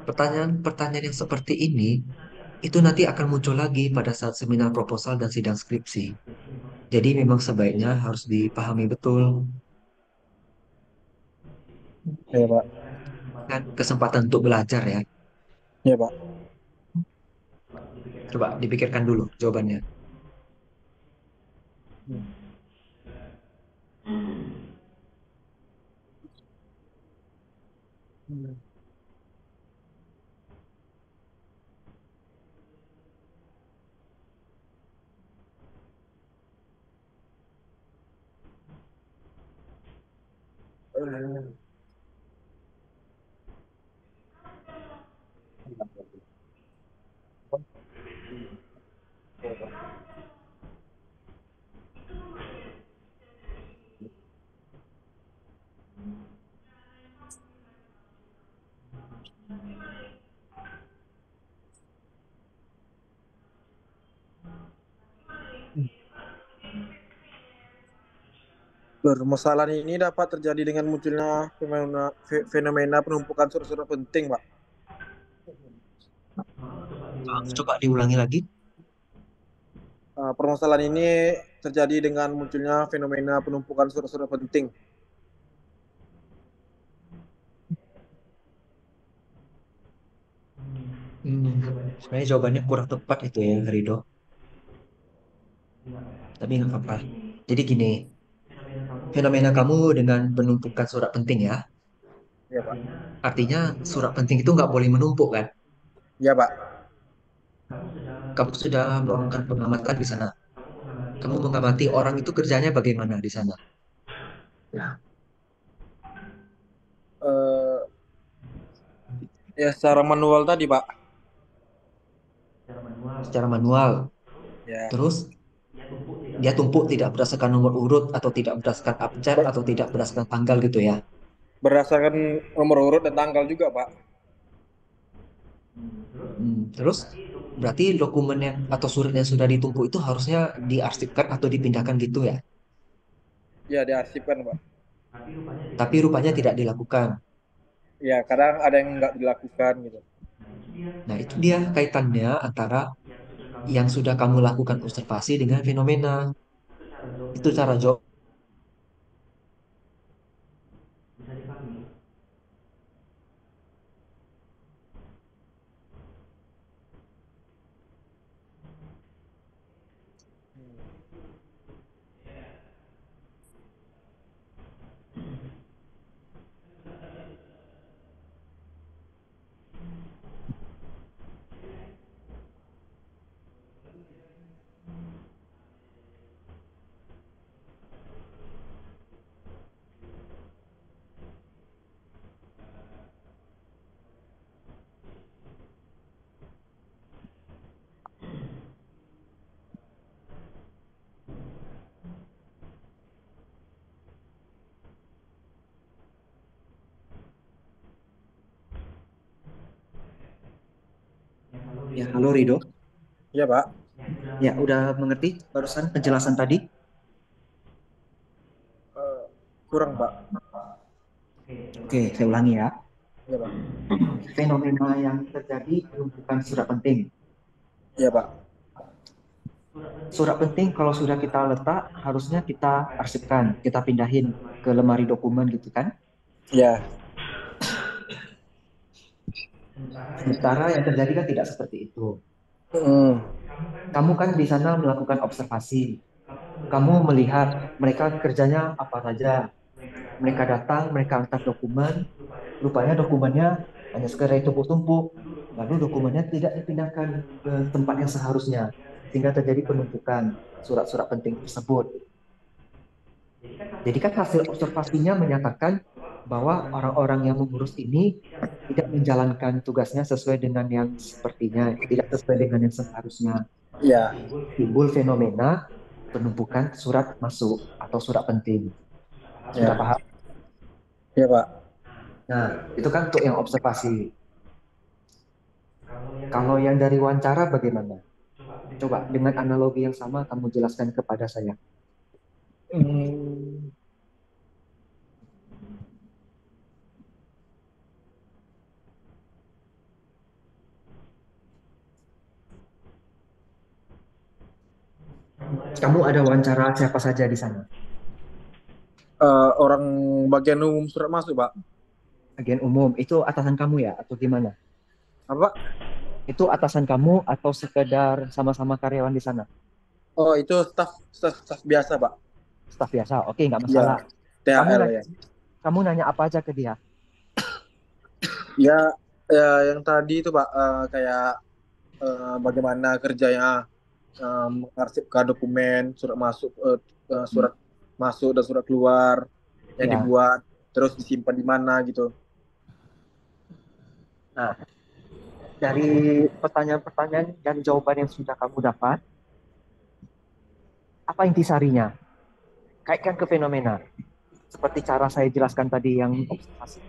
Pertanyaan-pertanyaan yang seperti ini itu nanti akan muncul lagi pada saat seminar proposal dan sidang skripsi. Jadi memang sebaiknya harus dipahami betul Ya, Pak. kan kesempatan untuk belajar ya. Ya, Pak. Coba dipikirkan dulu jawabannya. Permasalahan ini dapat terjadi dengan munculnya fenomena penumpukan surat-surat penting, Pak. Coba diulangi lagi. Permasalahan ini terjadi dengan munculnya fenomena penumpukan surat-surat penting. Sebenarnya jawabannya kurang tepat itu ya, Rido. Tapi nggak apa-apa. Jadi gini, fenomena kamu dengan penumpukan surat penting ya. Ya, Pak. Artinya surat penting itu nggak boleh menumpuk kan? Ya, Pak. Kamu sudah melakukan pengamatan di sana. Kamu mengamati orang itu kerjanya bagaimana di sana. Ya, secara manual tadi, Pak. Secara manual. Ya. Terus dia tumpuk tidak berdasarkan nomor urut atau tidak berdasarkan abjad atau tidak berdasarkan tanggal gitu ya. Berdasarkan nomor urut dan tanggal juga, Pak. Terus berarti dokumen yang atau surat yang sudah ditumpuk itu harusnya diarsipkan atau dipindahkan gitu ya. Ya, diarsipkan, Pak. Tapi rupanya tidak dilakukan. Ya, kadang ada yang nggak dilakukan gitu. Nah, itu dia kaitannya antara yang sudah kamu lakukan observasi dengan fenomena. Itu cara jawab. Ya, halo Rido. Iya, Pak. Ya, udah mengerti barusan penjelasan tadi? Eh, kurang, Pak. Oke, saya ulangi ya. Iya, Pak. Fenomena yang terjadi penumpukan surat penting. Iya, Pak. Surat penting kalau sudah kita letak, harusnya kita arsipkan, kita pindahin ke lemari dokumen gitu kan? Iya. Sementara yang terjadi kan tidak seperti itu. Mm. Kamu kan di sana melakukan observasi. Kamu melihat mereka kerjanya apa saja. Mereka datang, mereka angkat dokumen. Rupanya dokumennya hanya sekedar tumpuk-tumpuk. Lalu dokumennya tidak dipindahkan ke tempat yang seharusnya. Sehingga terjadi penumpukan surat-surat penting tersebut. Jadi kan hasil observasinya menyatakan bahwa orang-orang yang mengurus ini tidak menjalankan tugasnya sesuai dengan yang sepertinya, tidak sesuai dengan yang seharusnya. Iya. Timbul fenomena penumpukan surat masuk atau surat penting. Sudah Iya. paham? Iya, Pak. Nah, itu kan untuk yang observasi. Kalau yang dari wawancara bagaimana? Coba dengan analogi yang sama kamu jelaskan kepada saya. Hmm. Kamu ada wawancara siapa saja di sana? Orang bagian umum surat masuk, Pak. Agen umum, itu atasan kamu ya atau gimana? Apa? Itu atasan kamu atau sekedar sama-sama karyawan di sana? Oh, itu staf biasa, Pak. Staf biasa, oke nggak Iya. masalah. Kamu THL nanya, ya. kamu nanya apa aja ke dia? Ya, ya yang tadi itu, Pak, kayak bagaimana kerjanya mengarsipkan dokumen, surat masuk dan surat keluar yang Ya. dibuat, terus disimpan di mana gitu. Nah, dari pertanyaan-pertanyaan dan jawaban yang sudah kamu dapat, apa intisarinya? Kaitkan ke fenomena. Seperti cara saya jelaskan tadi yang observasi.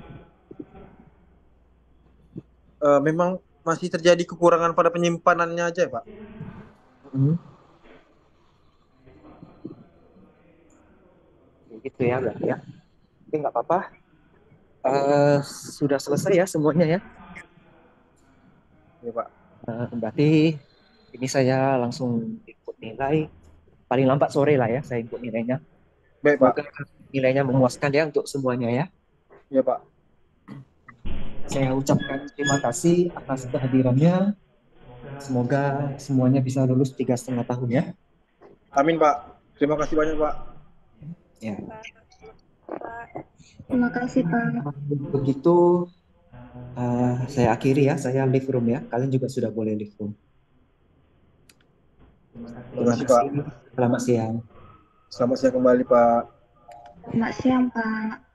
Memang masih terjadi kekurangan pada penyimpanannya aja, Pak. Gitu ya, berarti ya. Oke, nggak apa-apa. Sudah selesai ya semuanya ya. Ya, Pak. Berarti ini saya langsung input nilai. Paling lambat sore lah ya, saya input nilainya. Baik, Pak. Semoga nilainya memuaskan ya untuk semuanya ya. Ya, Pak. Saya ucapkan terima kasih atas kehadirannya. Semoga semuanya bisa lulus 3,5 tahun ya. Amin, Pak. Terima kasih banyak, Pak. Ya. Terima kasih, Pak. Begitu saya akhiri ya, saya leave room ya. Kalian juga sudah boleh leave room. Terima kasih, Pak. Selamat siang. Selamat siang kembali, Pak. Selamat siang, Pak.